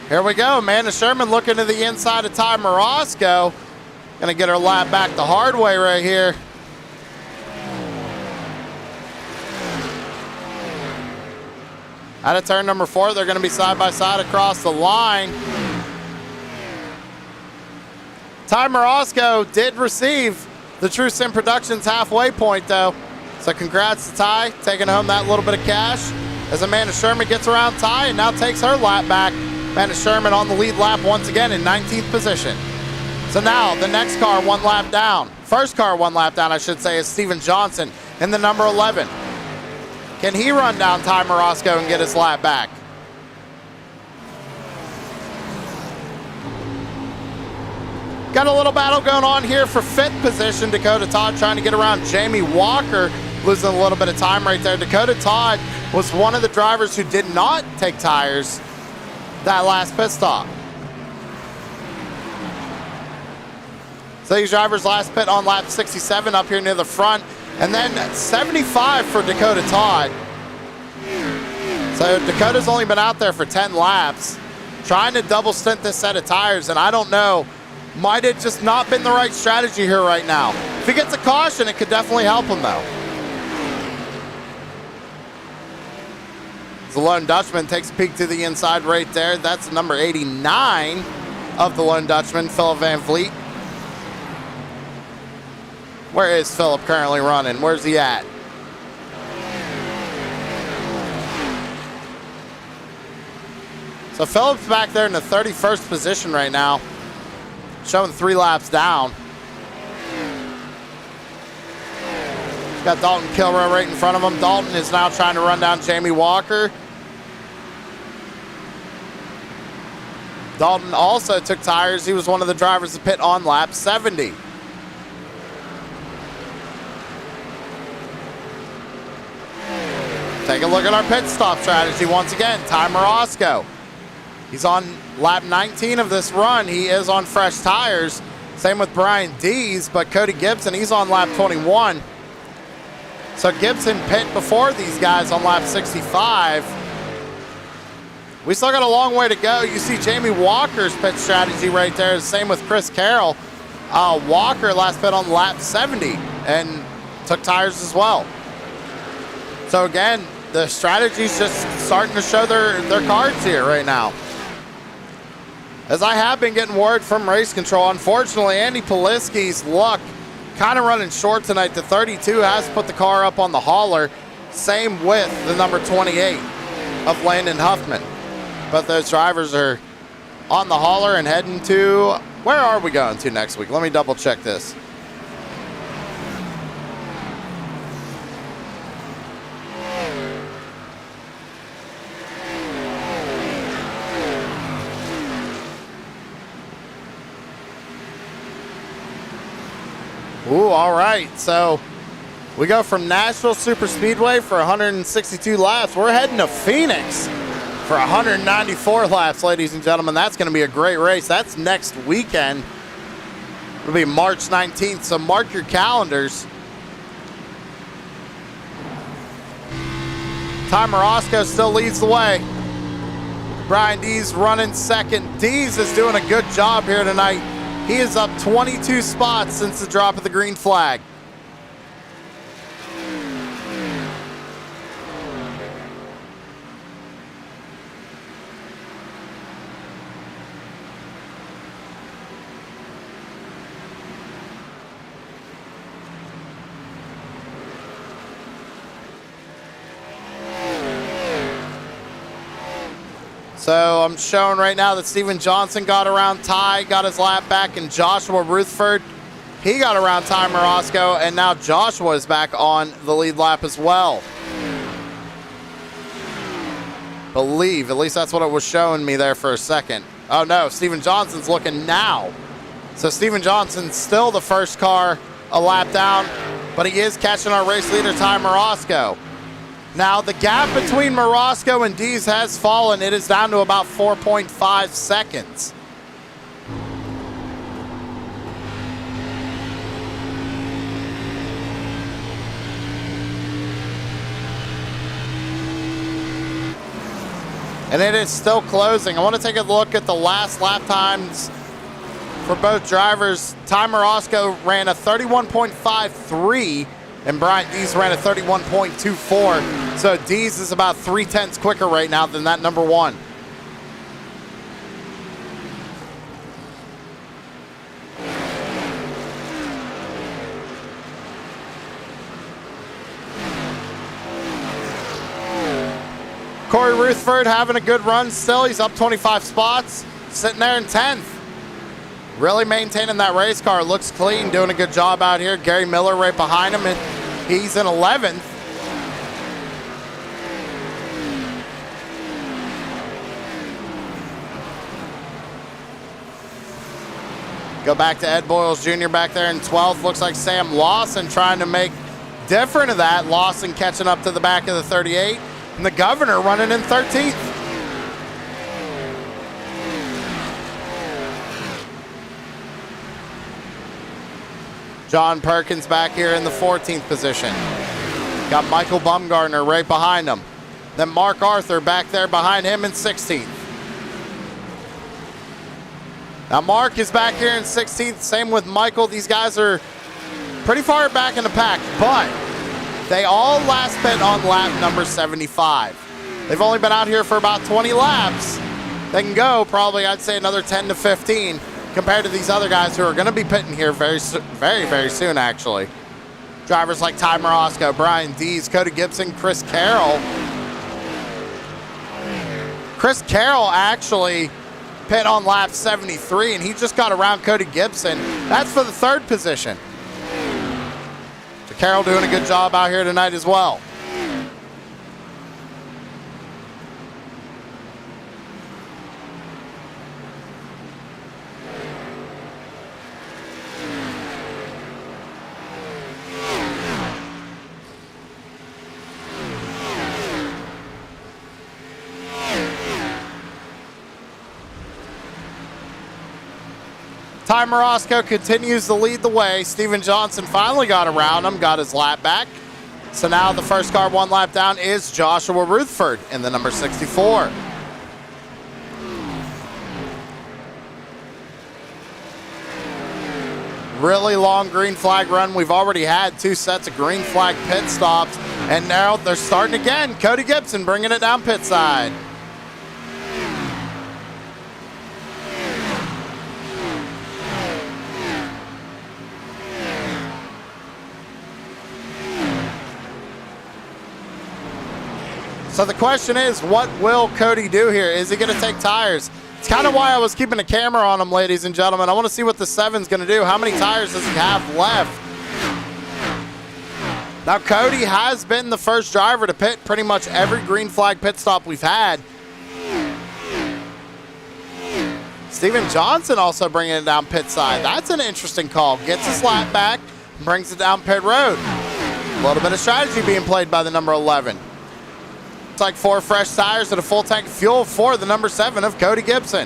Here we go. Amanda Sherman looking to the inside of Ty Morosco. Gonna get her lap back the hard way right here. Out of turn number 4, they're gonna be side by side across the line. Ty Morosco did receive the True Sim Productions halfway point though. So congrats to Ty, taking home that little bit of cash as Amanda Sherman gets around Ty and now takes her lap back. Amanda Sherman on the lead lap once again in 19th position. So now the next car 1 lap down. First car 1 lap down, I should say, is Steven Johnson in the number 11. Can he run down Ty Morosco and get his lap back? Got a little battle going on here for 5th position. Dakota Todd trying to get around Jamie Walker, losing a little bit of time right there. Dakota Todd was one of the drivers who did not take tires that last pit stop. So these drivers last pit on lap 67 up here near the front, and then 75 for Dakota Todd. So Dakota's only been out there for 10 laps, trying to double stint this set of tires, and I don't know, might have just not been the right strategy here right now. he gets a caution, it could definitely help him, though. The Lone Dutchman takes a peek to the inside right there. That's number 89 of the Lone Dutchman, Philip Van Vliet. Where is Philip currently running? Where's he at? So Philip's back there in the 31st position right now, showing 3 laps down. He's got Dalton Kilroy right in front of him. Dalton is now trying to run down Jamie Walker. Dalton also took tires. He was one of the drivers to pit on lap 70. Take a look at our pit stop strategy once again. Ty Morosco. He's on lap 19 of this run. He is on fresh tires. Same with Brian Dees, but Cody Gibson, he's on lap 21. So Gibson pit before these guys on lap 65. We still got a long way to go. You see Jamie Walker's pit strategy right there. Same with Chris Carroll. Walker last pit on lap 70 and took tires as well. So again, the strategy's just starting to show their cards here right now. As I have been getting word from race control, unfortunately, Andy Poliski's luck kind of running short tonight. The 32 has put the car up on the hauler. Same with the number 28 of Landon Huffman. But those drivers are on the hauler and heading to, where are we going to next week? Let me double check this. Ooh, all right. So we go from Nashville Super Speedway for 162 laps. We're heading to Phoenix for 194 laps, ladies and gentlemen. That's going to be a great race. That's next weekend. It'll be March 19th, so mark your calendars. Ty Morosco still leads the way. Brian Dees running second. Dees is doing a good job here tonight. He is up 22 spots since the drop of the green flag. So I'm showing right now that Steven Johnson got around Ty, got his lap back, and Joshua Rutherford, he got around Ty Morosco, and now Joshua is back on the lead lap as well. Believe, at least that's what it was showing me there for a second. Oh no, Steven Johnson's looking now. So Steven Johnson's still the first car a lap down, but he is catching our race leader, Ty Morosco. Now, the gap between Morosco and Dees has fallen. It is down to about 4.5 seconds. And it is still closing. I want to take a look at the last lap times for both drivers. Ty Morosco ran a 31.53. and Brian Dees ran a 31.24. So Dees is about 0.3 quicker right now than that number one. Corey Rutherford having a good run still. He's up 25 spots, sitting there in 10th. Really maintaining that race car. Looks clean, doing a good job out here. Gary Miller right behind him, and he's in 11th. Go back to Ed Boyles Jr. back there in 12th. Looks like Sam Lawson trying to make different of that. Lawson catching up to the back of the 38. And the Governor running in 13th. John Perkins back here in the 14th position. Got Michael Bumgarner right behind him. Then Mark Arthur back there behind him in 16th. Now Mark is back here in 16th. Same with Michael. These guys are pretty far back in the pack, but they all last pit on lap number 75. They've only been out here for about 20 laps. They can go probably, I'd say, another 10 to 15 compared to these other guys who are going to be pitting here very, very soon, actually. Drivers like Ty Morosco, Brian Dees, Cody Gibson, Chris Carroll. Chris Carroll actually pit on lap 73, and he just got around Cody Gibson. That's for the third position. So Carroll doing a good job out here tonight as well. Ty Morosco continues to lead the way. Steven Johnson finally got around him, got his lap back. So now the first car one lap down is Joshua Rutherford in the number 64. Really long green flag run. We've already had 2 sets of green flag pit stops, and now they're starting again. Cody Gibson bringing it down pit side. So the question is, what will Cody do here? Is he going to take tires? It's kind of why I was keeping a camera on him, ladies and gentlemen. I want to see what the 7's going to do. How many tires does he have left? Now, Cody has been the first driver to pit pretty much every green flag pit stop we've had. Steven Johnson also bringing it down pit side. That's an interesting call. Gets his lap back, brings it down pit road. A little bit of strategy being played by the number 11. Like 4 fresh tires and a full tank of fuel for the number 7 of Cody Gibson.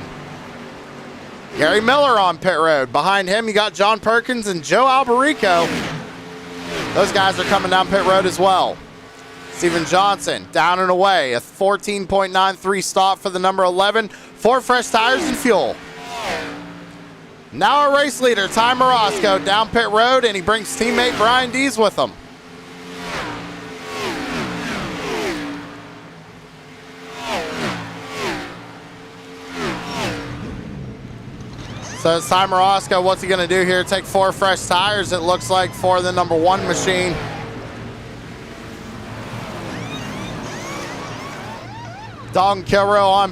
Gary Miller on pit road. Behind him, you got John Perkins and Joe Alberico. Those guys are coming down pit road as well. Steven Johnson down and away. A 14.93 stop for the number 11. 4 fresh tires and fuel. Now our race leader, Ty Morosco, down pit road, and he brings teammate Brian Dees with him. So it's Ty Morosco. What's he going to do here? Take 4 fresh tires, it looks like, for the number 1 machine. Dalton Kilrow on.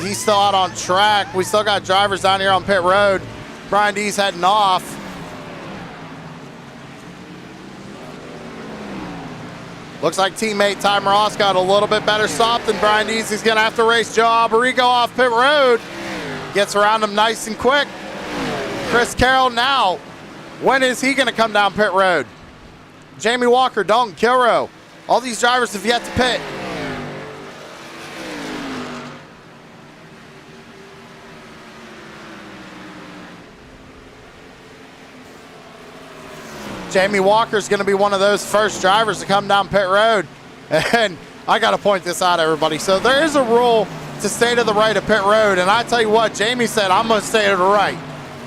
He's still out on track. We still got drivers down here on pit road. Brian Dees heading off. Looks like teammate Ty Morosco got a little bit better stop than Brian Dees. He's going to have to race Joe Alberico off pit road. Gets around him nice and quick. Chris Carroll now. When is he going to come down pit road? Jamie Walker, Dalton Kilrow. All these drivers have yet to pit. Jamie Walker's going to be one of those first drivers to come down pit road. And I got to point this out, everybody. So there is a rule to stay to the right of pit road, and I tell you what, Jamie said, I'm going to stay to the right.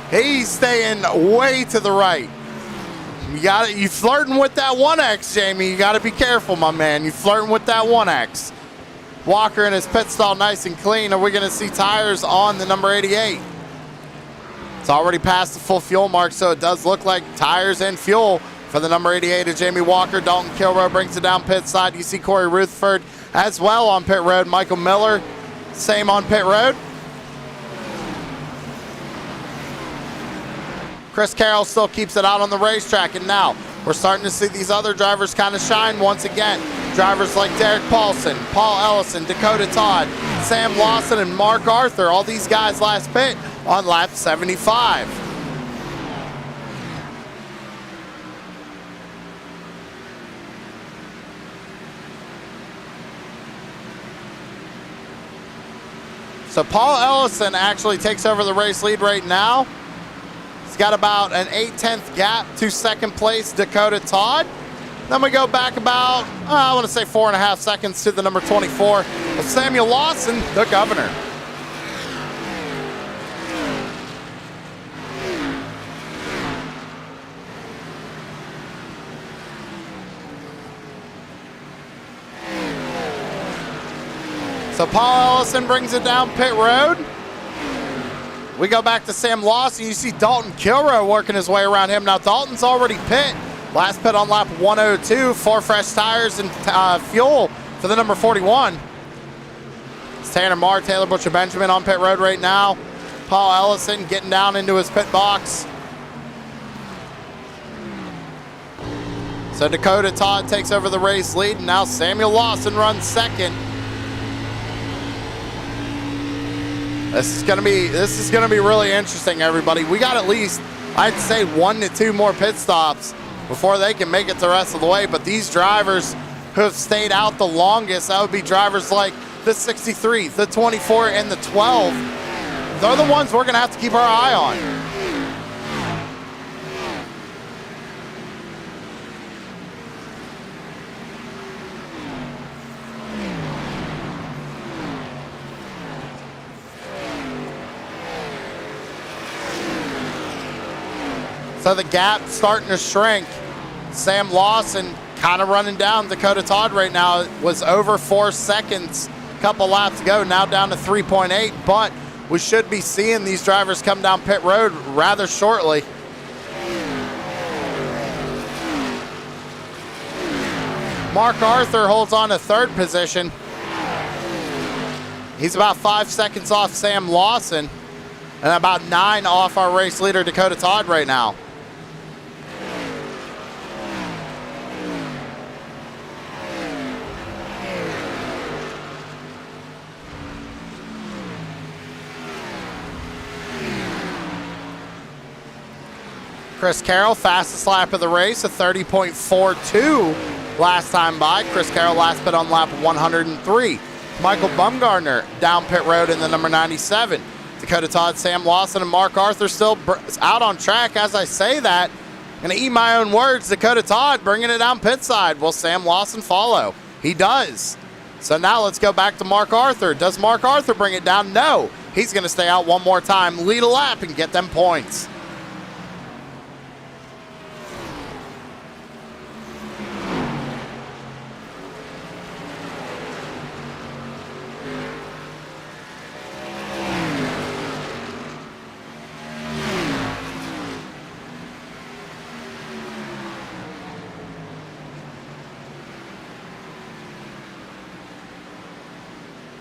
He's staying way to the right. You flirting with that 1X, Jamie. You got to be careful, my man. You flirting with that 1X. Walker in his pit stall nice and clean. Are we going to see tires on the number 88? It's already past the full fuel mark, so it does look like tires and fuel for the number 88 of Jamie Walker. Dalton Kilrow brings it down pit side. You see Corey Rutherford as well on pit road. Michael Miller, same on pit road. Chris Carroll still keeps it out on the racetrack, and now we're starting to see these other drivers kind of shine once again. Drivers like Derek Paulson, Paul Ellison, Dakota Todd, Sam Lawson, and Mark Arthur. All these guys last pit on lap 75. So Paul Ellison actually takes over the race lead right now. He's got about an 8/10 gap to second place Dakota Todd. Then we go back about, I want to say 4.5 seconds to the number 24 of Samuel Lawson, the governor. So Paul Ellison brings it down pit road. We go back to Sam Lawson. You see Dalton Kilroy working his way around him. Now Dalton's already pit. Last pit on lap 102. 4 fresh tires and fuel for the number 41. It's Tanner Marr, Taylor Butcher Benjamin on pit road right now. Paul Ellison getting down into his pit box. So Dakota Todd takes over the race lead, and now Samuel Lawson runs second. This is gonna be really interesting, everybody. We got at least, I'd say, 1 to 2 more pit stops before they can make it the rest of the way. But these drivers who have stayed out the longest, that would be drivers like the 63, the 24, and the 12. They're the ones we're gonna have to keep our eye on. So the gap starting to shrink. Sam Lawson kind of running down Dakota Todd right now. It was over 4 seconds, couple laps to go, now down to 3.8, but we should be seeing these drivers come down pit road rather shortly. Mark Arthur holds on to 3rd position. He's about 5 seconds off Sam Lawson and about 9 off our race leader Dakota Todd right now. Chris Carroll, fastest lap of the race, a 30.42 last time by. Chris Carroll last pit on lap 103. Michael Bumgarner down pit road in the number 97. Dakota Todd, Sam Lawson, and Mark Arthur still out on track. As I say that, I'm going to eat my own words. Dakota Todd bringing it down pit side. Will Sam Lawson follow? He does. So now let's go back to Mark Arthur. Does Mark Arthur bring it down? No. He's going to stay out one more time, lead a lap, and get them points.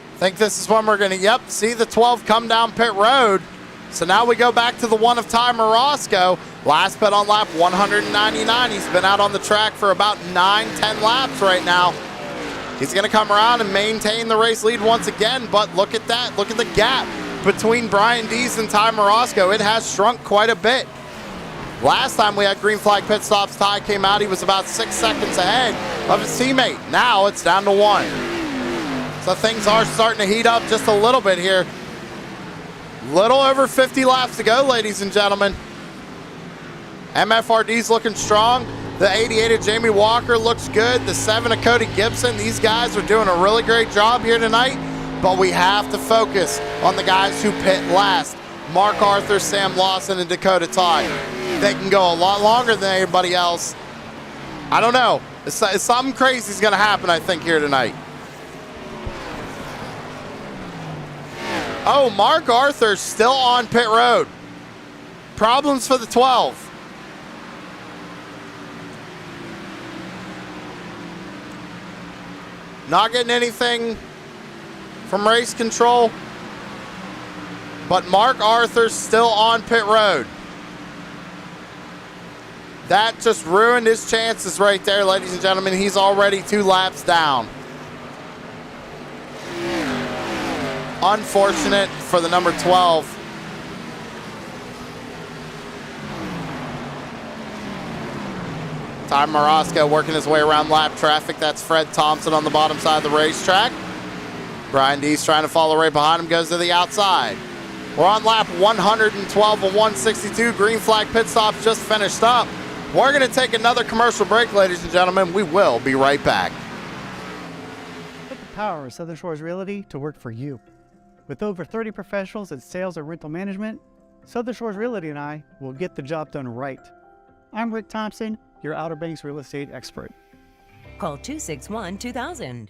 I think this is when we're going to, see the 12 come down pit road. So now we go back to the one of Ty Morosco. Last pit on lap 199. He's been out on the track for about 9-10 laps right now. He's going to come around and maintain the race lead once again, but look at that. Look at the gap between Brian Dees and Ty Morosco. It has shrunk quite a bit. Last time we had green flag pit stops, Ty came out. He was about 6 seconds ahead of his teammate. Now it's down to 1. So things are starting to heat up just a little bit here. Little over 50 laps to go, ladies and gentlemen. MFRD's looking strong. The 88 of Jamie Walker looks good. The 7 of Cody Gibson. These guys are doing a really great job here tonight, but we have to focus on the guys who pit last. Mark Arthur, Sam Lawson, and Dakota Todd. They can go a lot longer than everybody else. I don't know. Something crazy is going to happen, I think, here tonight. Oh, Mark Arthur's still on pit road. Problems for the 12. Not getting anything from race control, but Mark Arthur's still on pit road. That just ruined his chances right there, ladies and gentlemen. He's already 2 laps down. Unfortunate for the number 12. Ty Morosco working his way around lap traffic. That's Fred Thompson on the bottom side of the racetrack. Brian Dees trying to follow right behind him, goes to the outside. We're on lap 112 of 162. Green flag pit stops just finished up. We're going to take another commercial break, ladies and gentlemen. We will be right back. Put the power of Southern Shores Realty to work for you. With over 30 professionals in sales and rental management, Southern Shores Realty and I will get the job done right. I'm Rick Thompson, your Outer Banks real estate expert. Call 261-2000.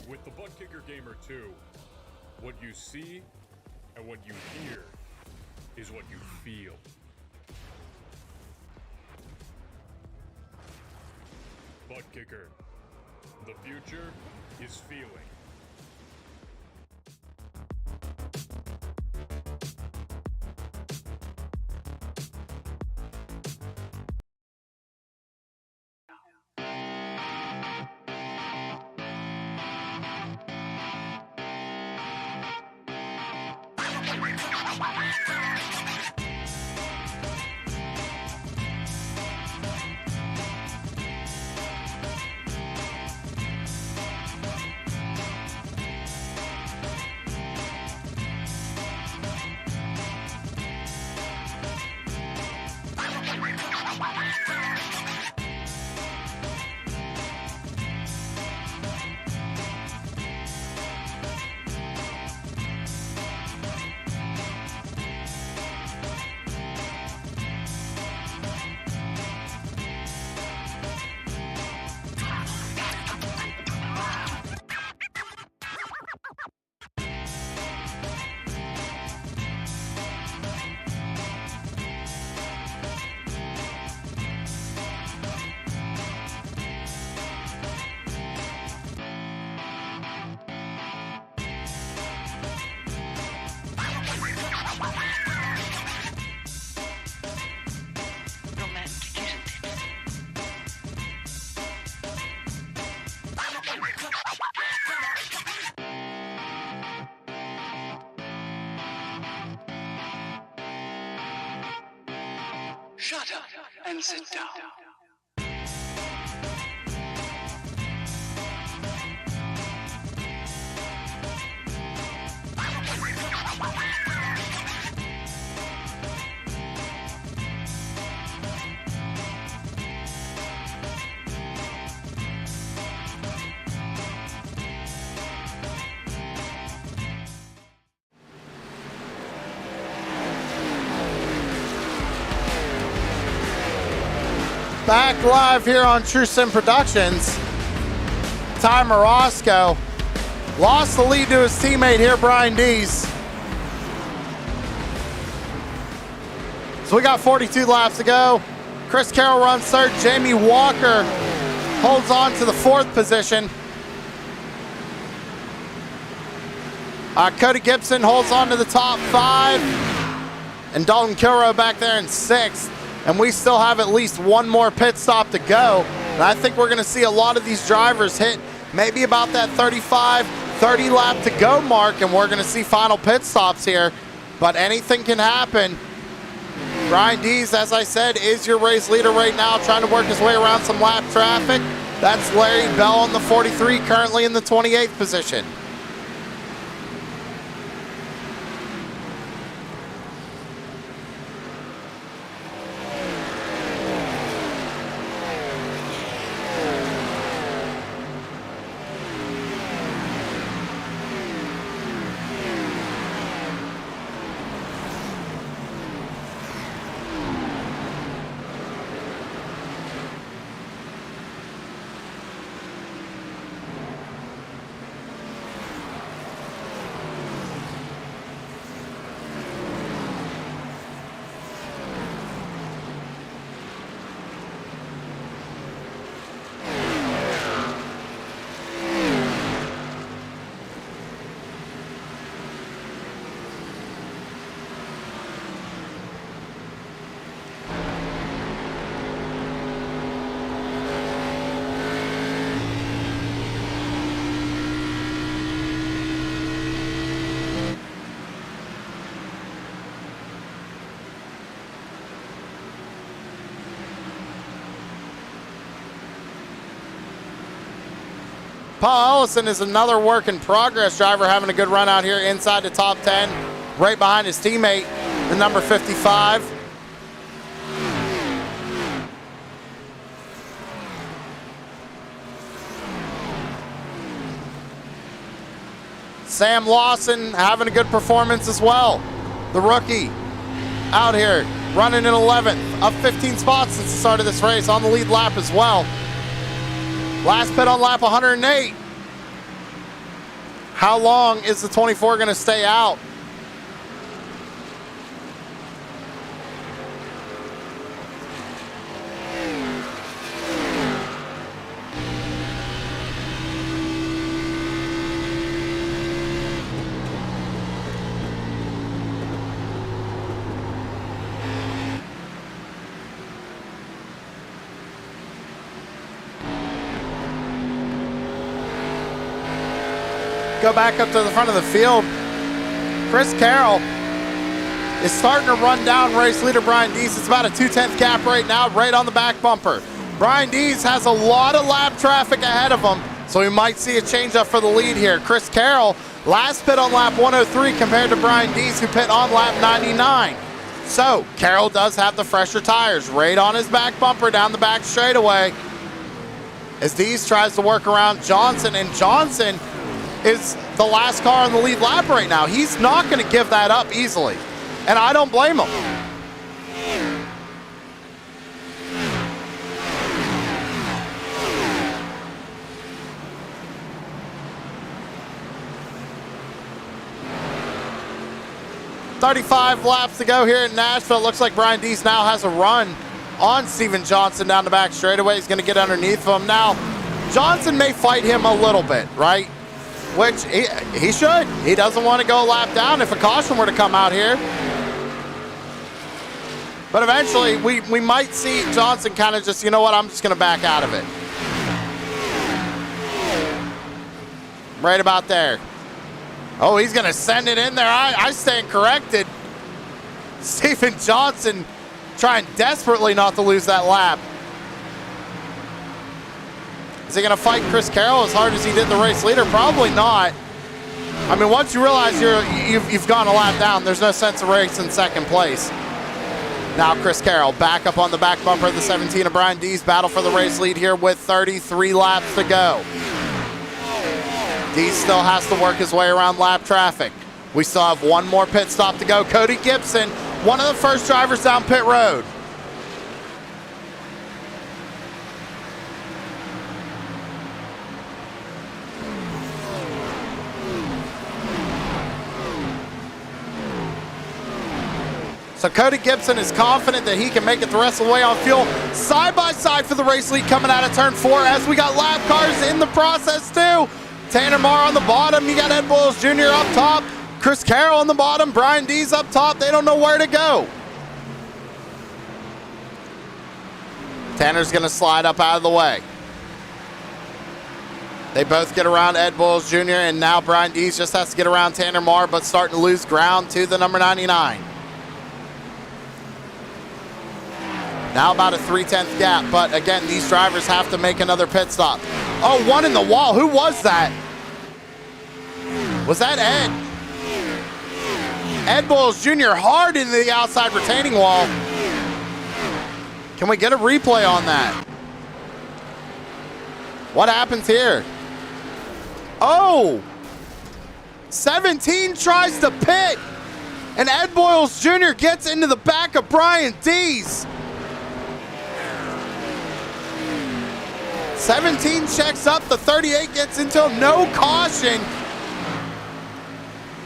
With the Butt Kicker Gamer 2, what you see and what you hear is what you feel. Butt Kicker. The future is feeling. Shut up and sit down. Back live here on True Sim Productions. Ty Morosco lost the lead to his teammate here, Brian Dees. So we got 42 laps to go. Chris Carroll runs third. Jamie Walker holds on to the fourth position. Cody Gibson holds on to the top five. And Dalton Kilroy back there in sixth. And we still have at least one more pit stop to go. And I think we're gonna see a lot of these drivers hit maybe about that 35, 30 lap to go mark, and we're gonna see final pit stops here. But anything can happen. Brian Dees, as I said, is your race leader right now, trying to work his way around some lap traffic. That's Larry Bell on the 43, currently in the 28th position. Paul Ellison is another work in progress driver, having a good run out here inside the top 10, right behind his teammate, the number 55. Sam Lawson having a good performance as well. The rookie out here running in 11th, up 15 spots since the start of this race, on the lead lap as well. Last pit on lap 108. How long is the 24 going to stay out? Go back up to the front of the field. Chris Carroll is starting to run down race leader Brian Dees. It's about a 2/10 gap right now, right on the back bumper. Brian Dees has a lot of lap traffic ahead of him, so we might see a change up for the lead here. Chris Carroll, last pit on lap 103 compared to Brian Dees, who pit on lap 99. So Carroll does have the fresher tires right on his back bumper down the back straightaway as Dees tries to work around Johnson, and Johnson is the last car on the lead lap right now. He's not going to give that up easily, and I don't blame him. "35 laps to go here in Nashville." Looks like Brian Dees now has a run on Steven Johnson down the back straightaway. He's going to get underneath him. Now, Johnson may fight him a little bit, right? Which he should. He doesn't want to go a lap down if a caution were to come out here. But eventually, we might see Johnson kind of just, you know what, I'm just going to back out of it. Right about there. Oh, he's going to send it in there. I stand corrected. Steven Johnson trying desperately not to lose that lap. Is he going to fight Chris Carroll as hard as he did the race leader? Probably not. I mean, once you realize you've gone a lap down, there's no sense of racing second place. Now Chris Carroll back up on the back bumper of the 17 of Brian Dees. Battle for the race lead here with 33 laps to go. Dees still has to work his way around lap traffic. We still have one more pit stop to go. Cody Gibson, one of the first drivers down pit road. So Cody Gibson is confident that he can make it the rest of the way on fuel. Side by side for the race lead coming out of turn 4 as we got lap cars in the process too. Tanner Marr on the bottom. You got Ed Boyles Jr. up top. Chris Carroll on the bottom. Brian Dees up top. They don't know where to go. Tanner's going to slide up out of the way. They both get around Ed Boyles Jr. and now Brian Dees just has to get around Tanner Marr, but starting to lose ground to the number 99. Now about a 3/10 gap, but again, these drivers have to make another pit stop. Oh, one in the wall. Who was that? Was that Ed? Ed Boyles Jr. hard into the outside retaining wall. Can we get a replay on that? What happens here? Oh! 17 tries to pit, and Ed Boyles Jr. gets into the back of Brian Dees. 17 checks up, the 38 gets into him, no caution.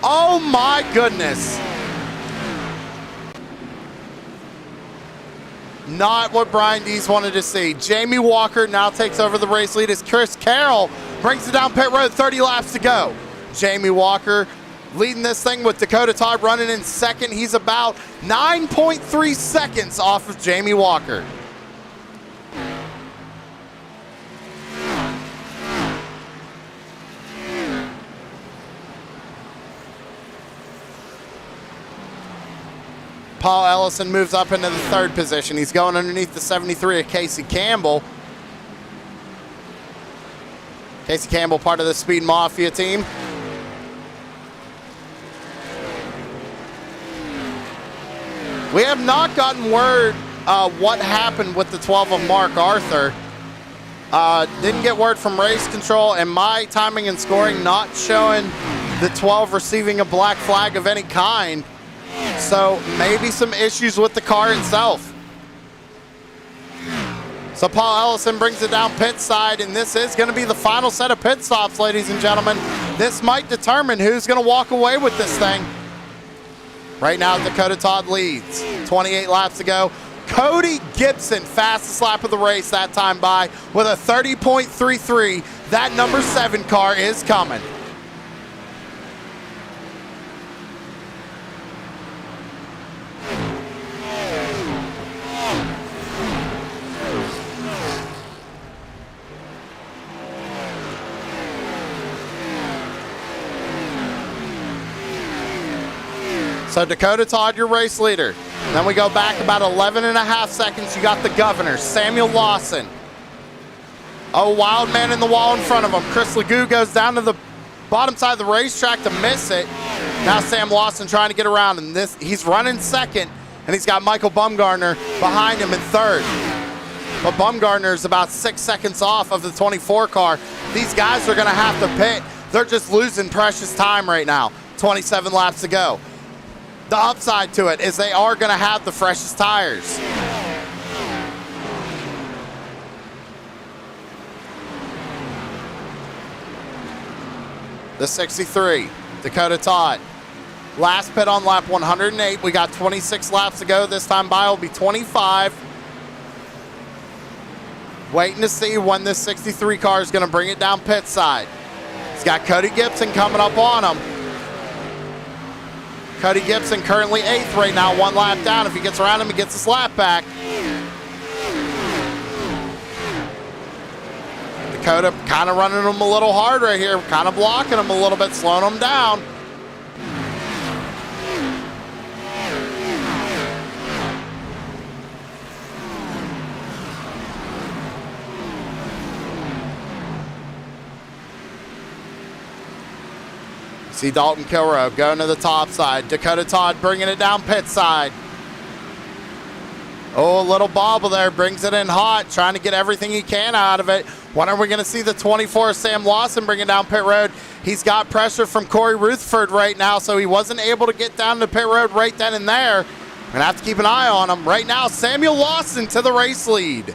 Oh my goodness. Not what Brian Dees wanted to see. Jamie Walker now takes over the race lead as Chris Carroll brings it down pit road, 30 laps to go. Jamie Walker leading this thing with Dakota Todd running in second. He's about 9.3 seconds off of Jamie Walker. Paul Ellison moves up into the third position. He's going underneath the 73 of Casey Campbell. Casey Campbell, part of the Speed Mafia team. We have not gotten word what happened with the 12 of Mark Arthur. Didn't get word from race control, and my timing and scoring not showing the 12 receiving a black flag of any kind. So maybe some issues with the car itself. So Paul Ellison brings it down pit side, and this is going to be the final set of pit stops, ladies and gentlemen. This might determine who's going to walk away with this thing. Right now, Dakota Todd leads. 28 laps to go. Cody Gibson, fastest lap of the race that time by with a 30.33. That number 7 car is coming. So Dakota Todd, your race leader. Then we go back about 11 and a half seconds. You got the governor, Samuel Lawson. Oh, wild man in the wall in front of him. Chris Legoo goes down to the bottom side of the racetrack to miss it. Now Sam Lawson trying to get around, and he's running second, and he's got Michael Bumgarner behind him in third. But Bumgarner's about 6 seconds off of the 24 car. These guys are gonna have to pit. They're just losing precious time right now. 27 laps to go. The upside to it is they are going to have the freshest tires. The 63, Dakota Todd. Last pit on lap 108. We got 26 laps to go. This time by will be 25. Waiting to see when this 63 car is going to bring it down pit side. He's got Cody Gibson coming up on him. Cody Gibson currently 8th right now, 1 lap down. If he gets around him, he gets his lap back. Dakota kind of running him a little hard right here, kind of blocking him a little bit, slowing him down. See Dalton Kilrow going to the top side. Dakota Todd bringing it down pit side. Oh, a little bobble there. Brings it in hot, trying to get everything he can out of it. When are we going to see the 24 Sam Lawson bringing down pit road? He's got pressure from Corey Rutherford right now, so he wasn't able to get down to pit road right then and there. We're going to have to keep an eye on him. Right now, Samuel Lawson to the race lead.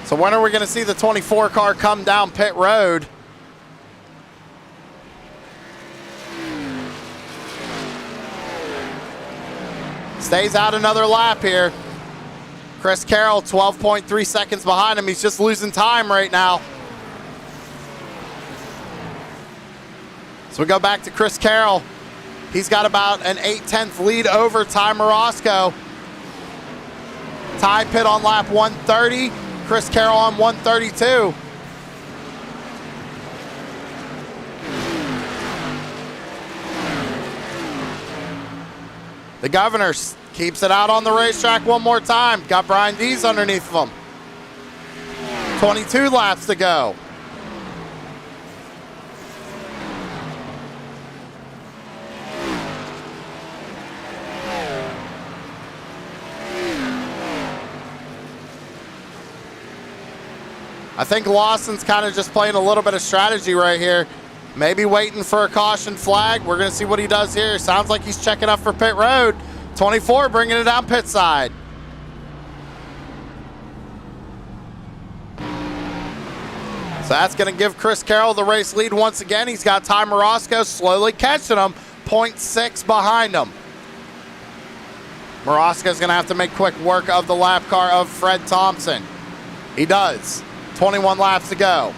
So when are we going to see the 24 car come down pit road? Stays out another lap here. Chris Carroll, 12.3 seconds behind him. He's just losing time right now. So we go back to Chris Carroll. He's got about an 8/10 lead over Ty Morosco. Ty pit on lap 130. Chris Carroll on 132. The governor keeps it out on the racetrack one more time. Got Brian Dees underneath of him. 22 laps to go. I think Lawson's kind of just playing a little bit of strategy right here. Maybe waiting for a caution flag. We're going to see what he does here. Sounds like he's checking up for pit road. 24 bringing it down pit side. So that's going to give Chris Carroll the race lead once again. He's got Ty Morosco slowly catching him. 0.6 behind him. Morosco's going to have to make quick work of the lap car of Fred Thompson. He does. 21 laps to go.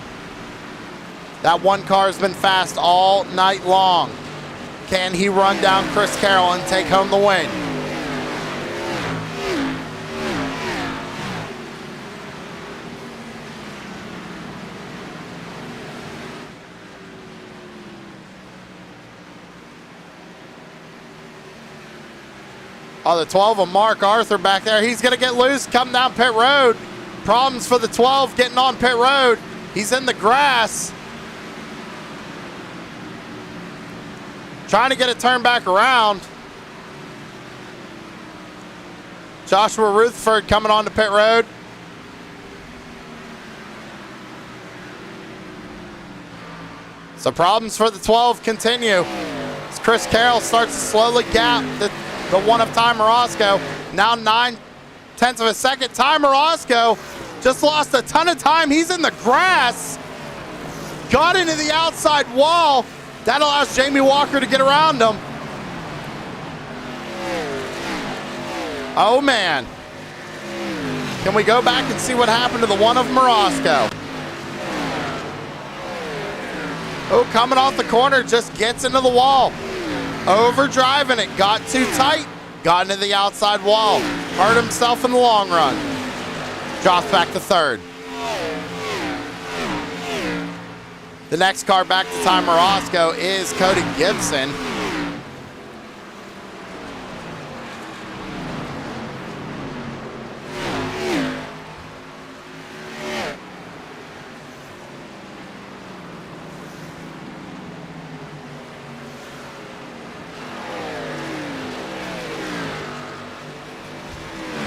That one car has been fast all night long. Can he run down Chris Carroll and take home the win? Oh, the 12 of Mark Arthur back there. He's going to get loose, come down pit road. Problems for the 12 getting on pit road. He's in the grass. Trying to get it turned back around. Joshua Rutherford coming on to pit road. So problems for the 12 continue. As Chris Carroll starts to slowly gap the one of Ty Morosco. Now 9/10 of a second. Ty Morosco just lost a ton of time. He's in the grass. Got into the outside wall. That allows Jamie Walker to get around him. Oh, man. Can we go back and see what happened to the one of Morosco? Oh, coming off the corner, just gets into the wall. Overdriving it, got too tight, got into the outside wall. Hurt himself in the long run. Drops back to third. The next car back to Ty Morosco is Cody Gibson.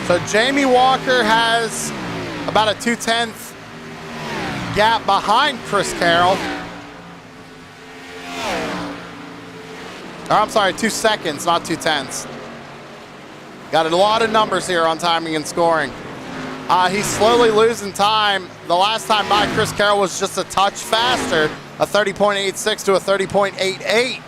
So Jamie Walker has about a 2/10 gap behind Chris Carroll. Or I'm sorry, 2 seconds, not 2/10. Got a lot of numbers here on timing and scoring. He's slowly losing time. The last time by, Chris Carroll was just a touch faster, a 30.86 to a 30.88.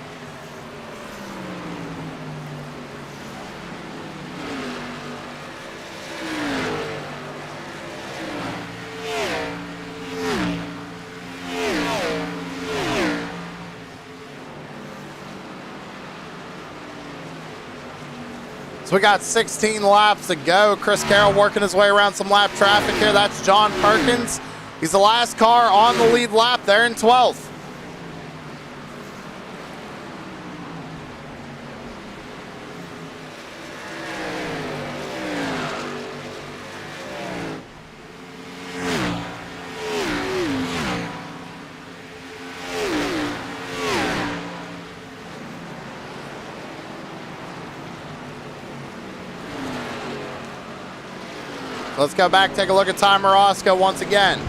So we got 16 laps to go. Chris Carroll working his way around some lap traffic here. That's John Perkins. He's the last car on the lead lap there in 12th. Let's go back, take a look at Ty Morosco once again.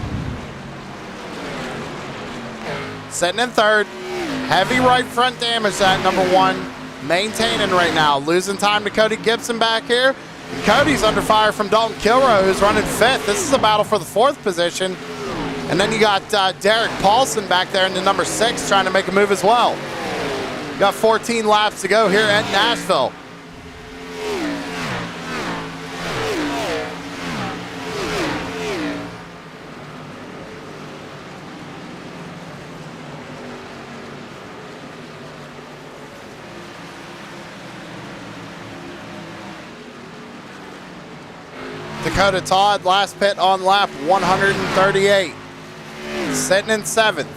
Sitting in third. Heavy right front damage at number 1. Maintaining right now. Losing time to Cody Gibson back here. And Cody's under fire from Dalton Kilroy, who's running 5th. This is a battle for the 4th position. And then you got Derek Paulson back there in the number 6 trying to make a move as well. You got 14 laps to go here at Nashville. Dakota Todd, last pit on lap 138. Sitting in 7th.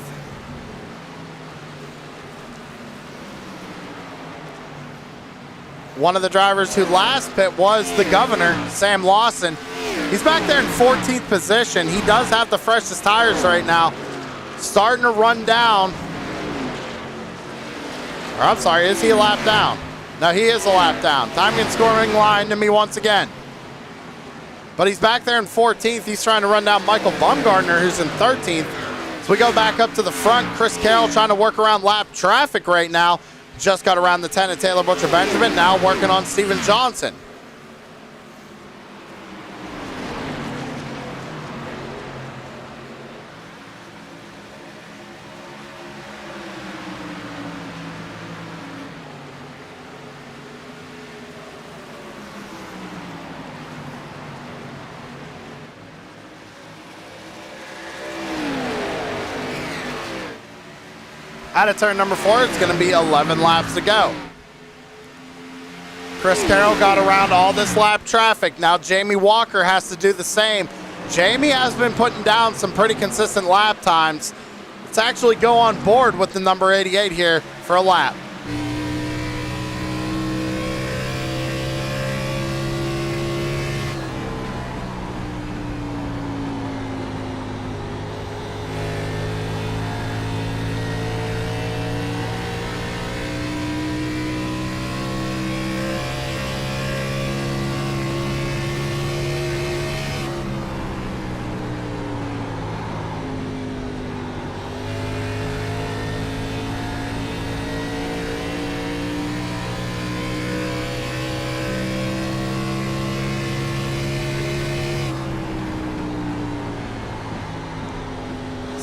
One of the drivers who last pit was the governor, Sam Lawson. He's back there in 14th position. He does have the freshest tires right now. Starting to run down. Or I'm sorry, is he a lap down? No, he is a lap down. Time and scoring line to me once again. But he's back there in 14th. He's trying to run down Michael Bumgardner, who's in 13th. So we go back up to the front. Chris Carroll trying to work around lap traffic right now. Just got around the 10 of Taylor Butcher Benjamin. Now working on Steven Johnson. Out of turn number 4, it's going to be 11 laps to go. Chris Carroll got around all this lap traffic. Now Jamie Walker has to do the same. Jamie has been putting down some pretty consistent lap times. Let's actually go on board with the number 88 here for a lap.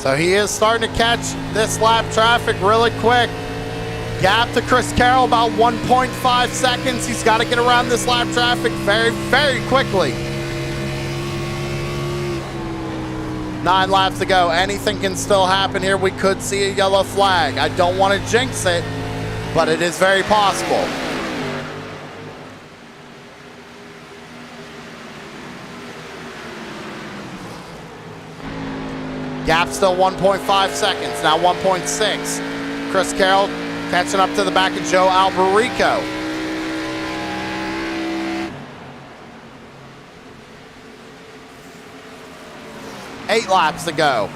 So he is starting to catch this lap traffic really quick. Gap to Chris Carroll about 1.5 seconds. He's got to get around this lap traffic very, very quickly. 9 laps to go. Anything can still happen here. We could see a yellow flag. I don't want to jinx it, but it is very possible. Gap still 1.5 seconds, now 1.6. Chris Carroll catching up to the back of Joe Alberico. Eight laps to go.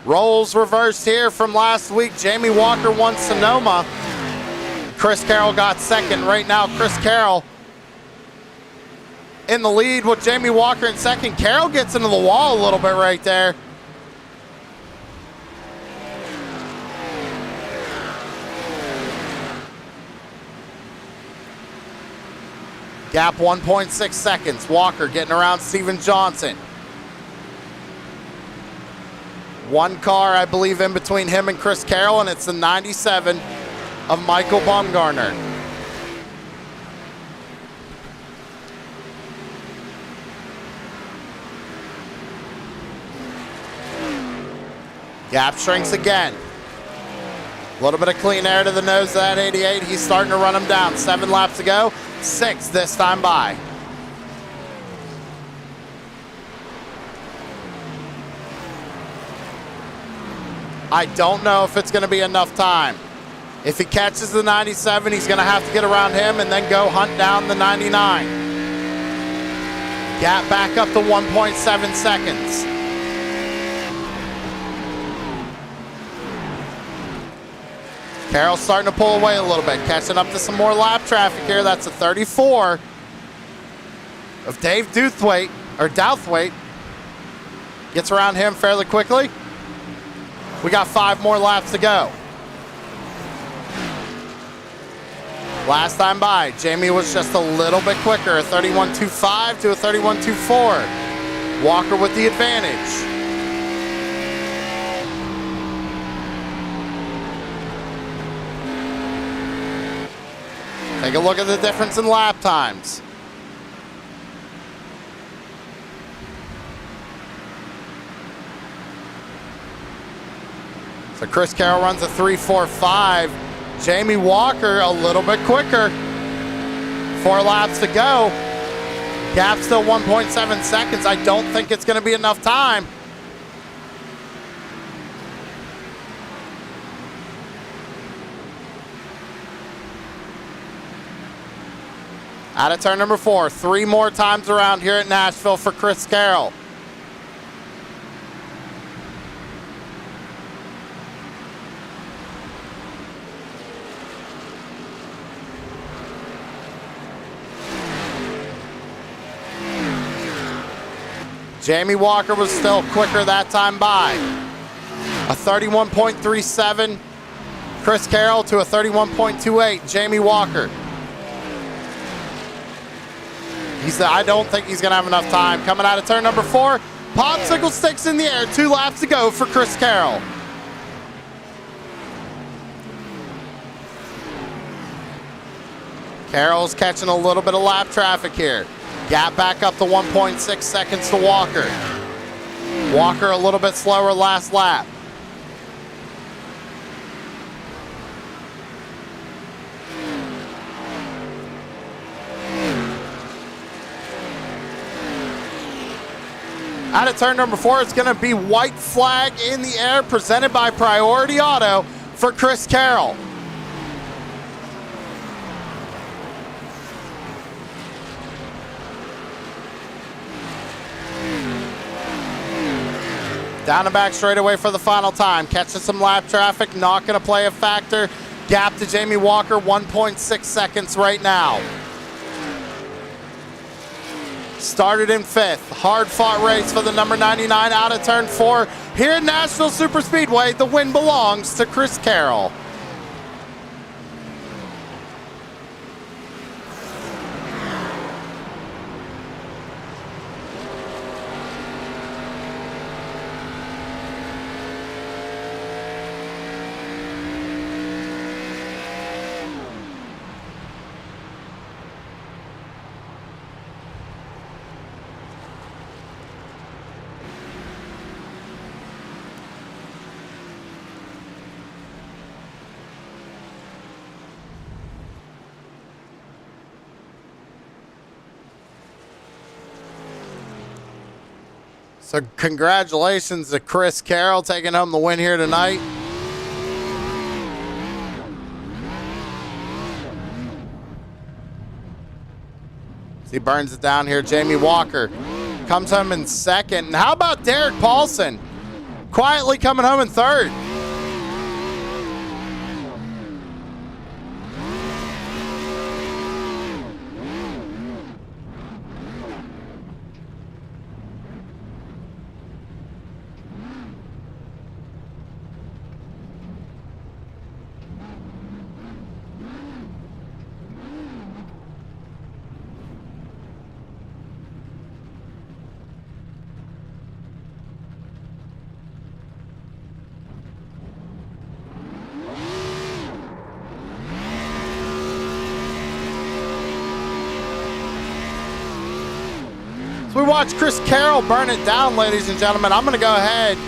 Roles reversed here from last week. Jamie Walker won Sonoma. Chris Carroll got second. Right now, Chris Carroll in the lead with Jamie Walker in second. Carroll gets into the wall a little bit right there. Gap 1.6 seconds. Walker getting around Steven Johnson. One car, I believe, in between him and Chris Carroll, and it's the 97 of Michael Baumgartner. Gap shrinks again. A little bit of clean air to the nose of that 88. He's starting to run him down. 7 laps to go. 6 this time by. I don't know if it's going to be enough time. If he catches the 97, he's going to have to get around him and then go hunt down the 99. Gap back up to 1.7 seconds. Carroll's starting to pull away a little bit, catching up to some more lap traffic here. That's a 34 of Dave Douthwaite. Gets around him fairly quickly. We got 5 more laps to go. Last time by, Jamie was just a little bit quicker, a 31.25 to a 31.24. Walker with the advantage. Take a look at the difference in lap times. So Chris Carroll runs a 3.45. Jamie Walker a little bit quicker. 4 laps to go. Gap still 1.7 seconds. I don't think it's going to be enough time. Out of turn number 4. 3 more times around here at Nashville for Chris Carroll. Jamie Walker was still quicker that time by. A 31.37. Chris Carroll to a 31.28. Jamie Walker. I don't think he's going to have enough time. Coming out of turn number 4. Popsicle sticks in the air. 2 laps to go for Chris Carroll. Carroll's catching a little bit of lap traffic here. Gap back up to 1.6 seconds to Walker. Walker a little bit slower last lap. Out of turn number 4, it's going to be white flag in the air presented by Priority Auto for Chris Carroll. Down and back straightaway for the final time. Catching some lap traffic, not going to play a factor. Gap to Jamie Walker, 1.6 seconds right now. Started in 5th. Hard-fought race for the number 99 out of turn 4. Here at Nashville Super Speedway, the win belongs to Chris Carroll. So congratulations to Chris Carroll taking home the win here tonight. He burns it down here. Jamie Walker comes home in second. And how about Derek Paulson quietly coming home in third? We watch Chris Carroll burn it down, ladies and gentlemen. I'm going to go ahead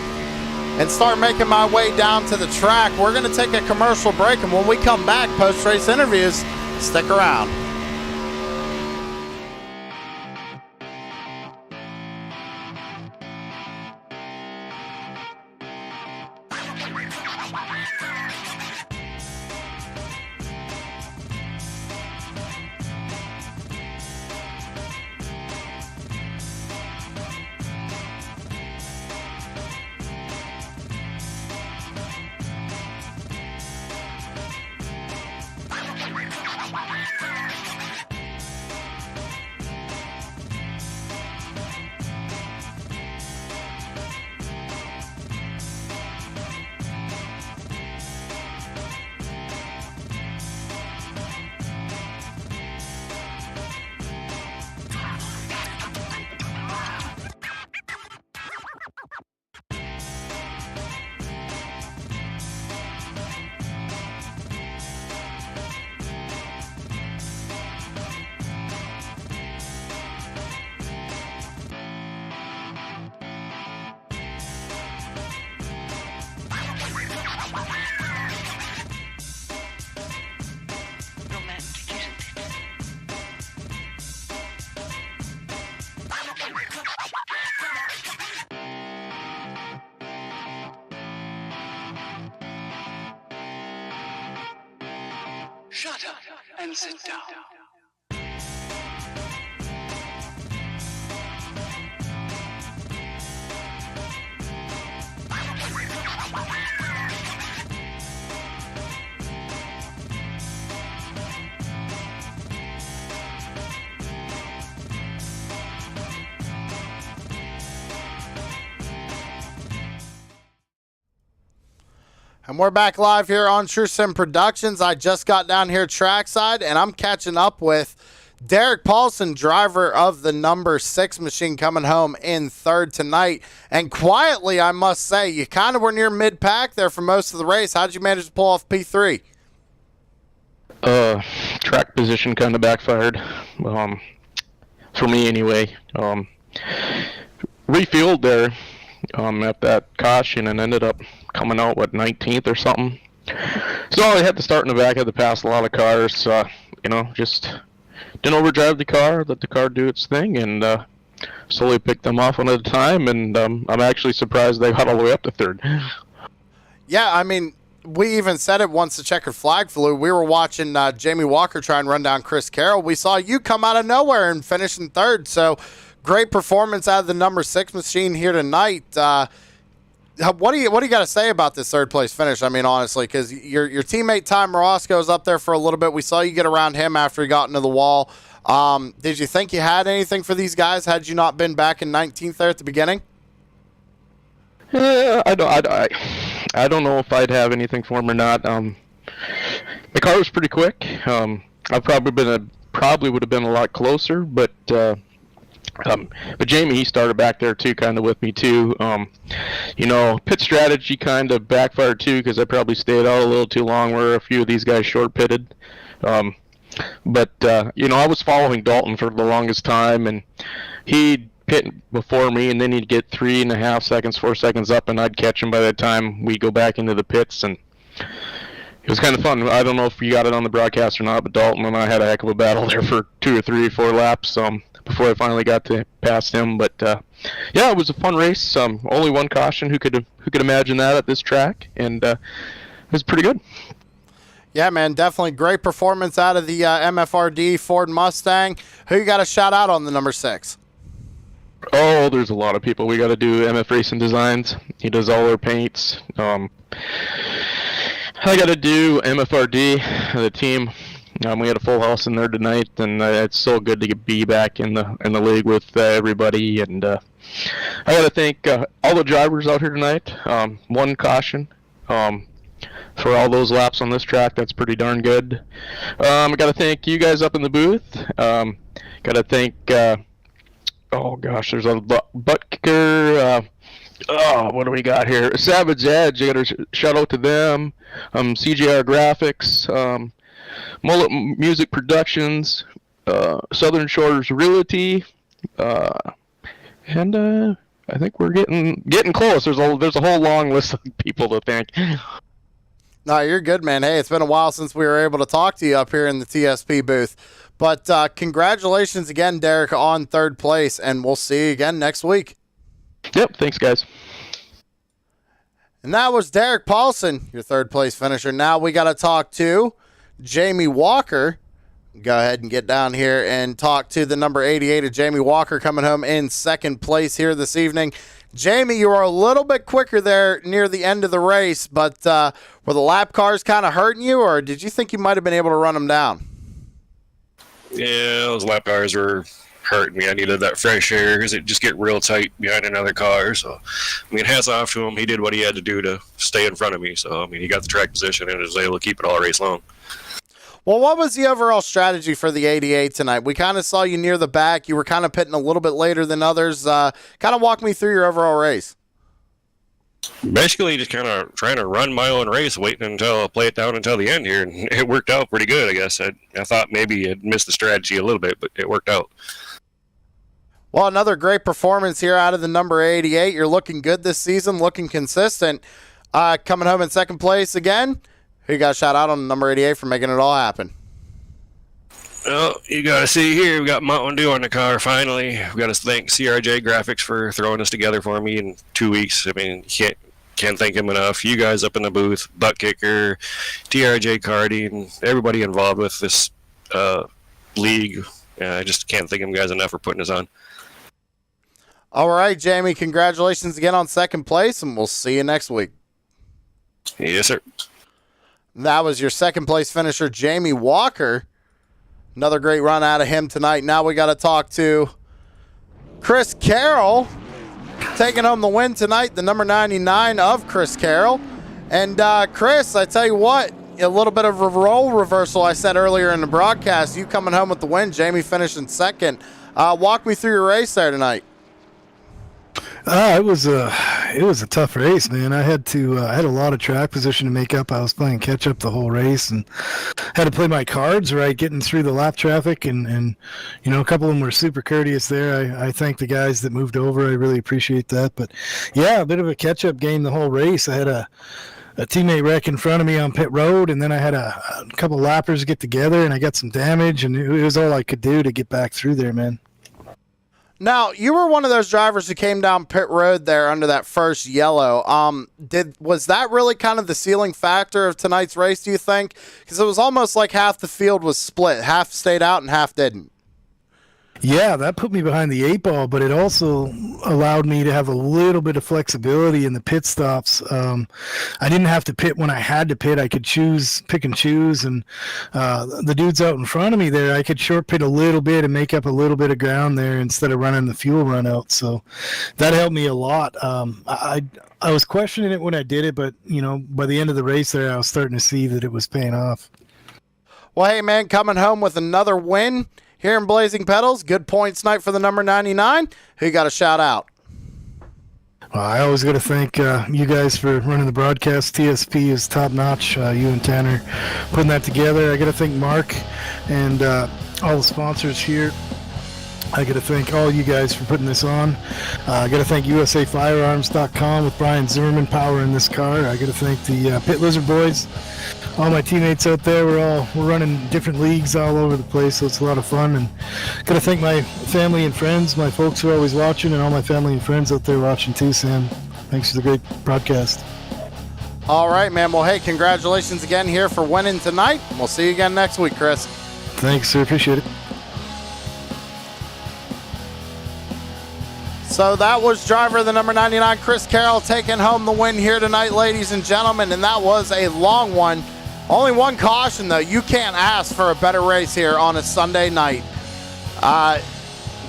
and start making my way down to the track. We're going to take a commercial break, and when we come back, post-race interviews, stick around. Shut up and sit down. And we're back live here on True Sim Productions. I just got down here trackside, and I'm catching up with Derek Paulson, driver of the number 6 machine, coming home in third tonight. And quietly, I must say, you kind of were near mid-pack there for most of the race. How did you manage to pull off P3? Track position kind of backfired, for me anyway. Refueled there at that caution and ended up coming out, 19th or something. So I had to start in the back, had to pass a lot of cars, just didn't overdrive the car, let the car do its thing, and slowly picked them off one at a time, and I'm actually surprised they got all the way up to third. Yeah, I mean, we even said it once the checkered flag flew. We were watching Jamie Walker try and run down Chris Carroll. We saw you come out of nowhere and finish in third, so great performance out of the number 6 machine here tonight. What do you got to say about this third place finish? I mean, honestly, because your teammate Ty Morosco was up there for a little bit. We saw you get around him after he got into the wall. Did you think you had anything for these guys had you not been back in 19th there at the beginning? I don't know if I'd have anything for him or not. The car was pretty quick. I probably would have been a lot closer, but Jamie, he started back there too, kind of with me too. Pit strategy kind of backfired too, because I probably stayed out a little too long where a few of these guys short pitted. I was following Dalton for the longest time, and he'd pit before me, and then he'd get 3.5 seconds, 4 seconds up, and I'd catch him by the time we go back into the pits, and it was kind of fun. I don't know if you got it on the broadcast or not, but Dalton and I had a heck of a battle there for 2 or 3 or 4 laps. before I finally got to pass him. But yeah, it was a fun race. Only one caution. Who could imagine that at this track? And it was pretty good. Yeah, man, definitely great performance out of the MFRD Ford Mustang. Who you got to shout out on the number 6? Oh, there's a lot of people. We got to do MF Racing Designs. He does all our paints. I got to do MFRD, the team. We had a full house in there tonight, and it's so good to be back in the league with everybody. And I got to thank all the drivers out here tonight. One caution. For all those laps on this track, that's pretty darn good. I got to thank you guys up in the booth. Got to thank, oh gosh, there's a butt kicker. What do we got here? Savage Edge, I got to shout out to them. CJR Graphics, Mullet Music Productions, Southern Shores Realty, and I think we're getting close. There's a whole long list of people to thank. No, you're good, man. Hey, it's been a while since we were able to talk to you up here in the TSP booth. But congratulations again, Derek, on 3rd place, and we'll see you again next week. Yep, thanks, guys. And that was Derek Paulson, your 3rd place finisher. Now we got to talk to Jamie Walker. Go ahead and get down here and talk to the number 88 of Jamie Walker, coming home in 2nd place here this evening. Jamie, you were a little bit quicker there near the end of the race, but were the lap cars kind of hurting you, or did you think you might have been able to run them down? Yeah, those lap cars were hurting me. I needed that fresh air because it just get real tight behind another car. So, I mean, hats off to him. He did what he had to do to stay in front of me. So, I mean, he got the track position and was able to keep it all race long. Well, what was the overall strategy for the 88 tonight? We kind of saw you near the back. You were kind of pitting a little bit later than others. Kind of walk me through your overall race. Basically, just kind of trying to run my own race, waiting until I play it down until the end here. And it worked out pretty good, I guess. I thought maybe I'd missed the strategy a little bit, but it worked out. Well, another great performance here out of the number 88. You're looking good this season, looking consistent. Coming home in 2nd place again. Who you got a shout out on number 88 for making it all happen? Well, you got to see here, we got Mountain Dew on the car finally. We got to thank CRJ Graphics for throwing this together for me in 2 weeks. I mean, can't thank him enough. You guys up in the booth, Butt Kicker, TRJ Cardi, and everybody involved with this league. I just can't thank you guys enough for putting this on. All right, Jamie, congratulations again on 2nd place, and we'll see you next week. Yes, sir. That was your 2nd place finisher, Jamie Walker. Another great run out of him tonight. Now we got to talk to Chris Carroll, taking home the win tonight, the number 99 of Chris Carroll. And Chris, I tell you what, a little bit of a role reversal I said earlier in the broadcast. You coming home with the win, Jamie finishing 2nd. Walk me through your race there tonight. It was a tough race, man. I had a lot of track position to make up. I was playing catch up the whole race and had to play my cards right, getting through the lap traffic, and you know, a couple of them were super courteous there. I thank the guys that moved over. I really appreciate that. But yeah, a bit of a catch up game the whole race. I had a teammate wreck in front of me on pit road, and then I had a couple lappers get together, and I got some damage, and it was all I could do to get back through there, man. Now, you were one of those drivers who came down pit road there under that first yellow. Was that really kind of the ceiling factor of tonight's race, do you think? Because it was almost like half the field was split. Half stayed out and half didn't. Yeah, that put me behind the 8 ball, but it also allowed me to have a little bit of flexibility in the pit stops. I didn't have to pit when I had to pit. I could pick and choose, and the dudes out in front of me there, I could short pit a little bit and make up a little bit of ground there instead of running the fuel run out. So that helped me a lot. I was questioning it when I did it, but you know, by the end of the race there, I was starting to see that it was paying off. Well, hey, man, coming home with another win here in Blazing Pedals. Good points night for the number 99. Who you got to shout out? Well, I always got to thank you guys for running the broadcast. TSP is top notch. You and Tanner putting that together. I got to thank Mark and all the sponsors here. I got to thank all you guys for putting this on. I got to thank USAFirearms.com with Brian Zimmerman powering this car. I got to thank the Pit Lizard Boys all my teammates out there. We're running different leagues all over the place, so it's a lot of fun. And gotta thank my family and friends, my folks who are always watching, and all my family and friends out there watching too, Sam. Thanks for the great broadcast. All right, man. Well, hey, congratulations again here for winning tonight. We'll see you again next week, Chris. Thanks, sir. Appreciate it. So that was driver the number 99, Chris Carroll, taking home the win here tonight, ladies and gentlemen, and that was a long one. Only one caution, though. You can't ask for a better race here on a Sunday night.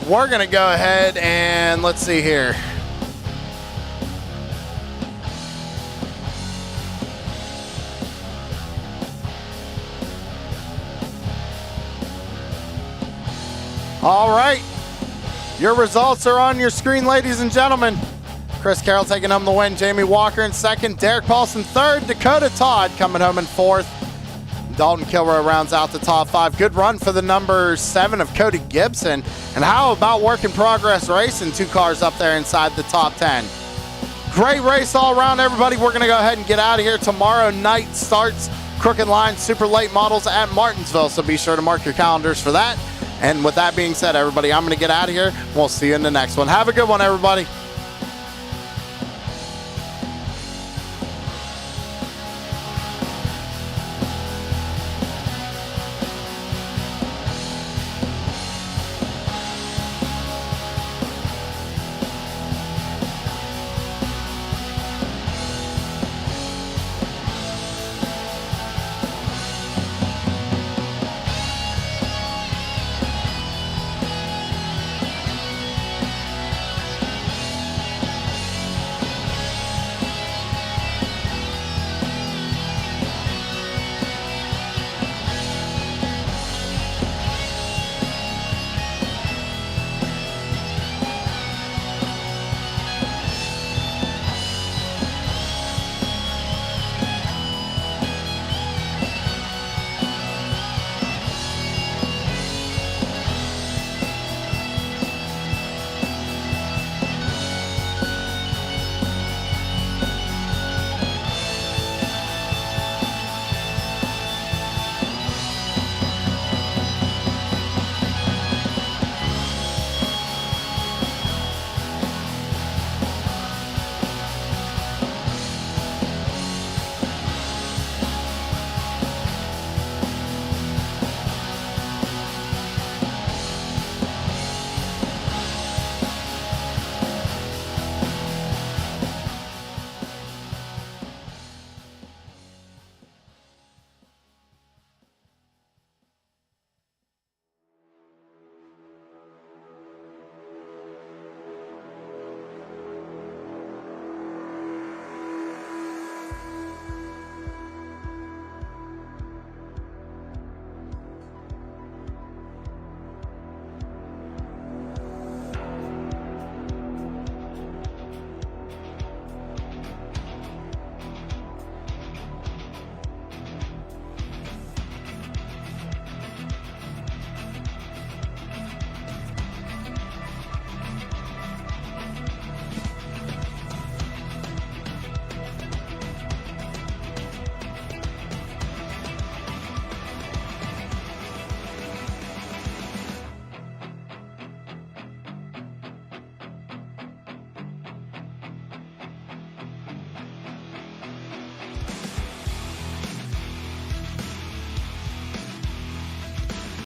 We're going to go ahead and let's see here. All right. Your results are on your screen, ladies and gentlemen. Chris Carroll taking home the win. Jamie Walker in second. Derek Paulson third. Dakota Todd coming home in fourth. Dalton Kilroy rounds out the top five. Good run for the number 7 of Cody Gibson. And how about Work in Progress Racing? 2 cars up there inside the top 10. Great race all around, everybody. We're going to go ahead and get out of here. Tomorrow night starts Crooked Line Super Late Models at Martinsville, so be sure to mark your calendars for that. And with that being said, everybody, I'm going to get out of here. We'll see you in the next one. Have a good one, everybody.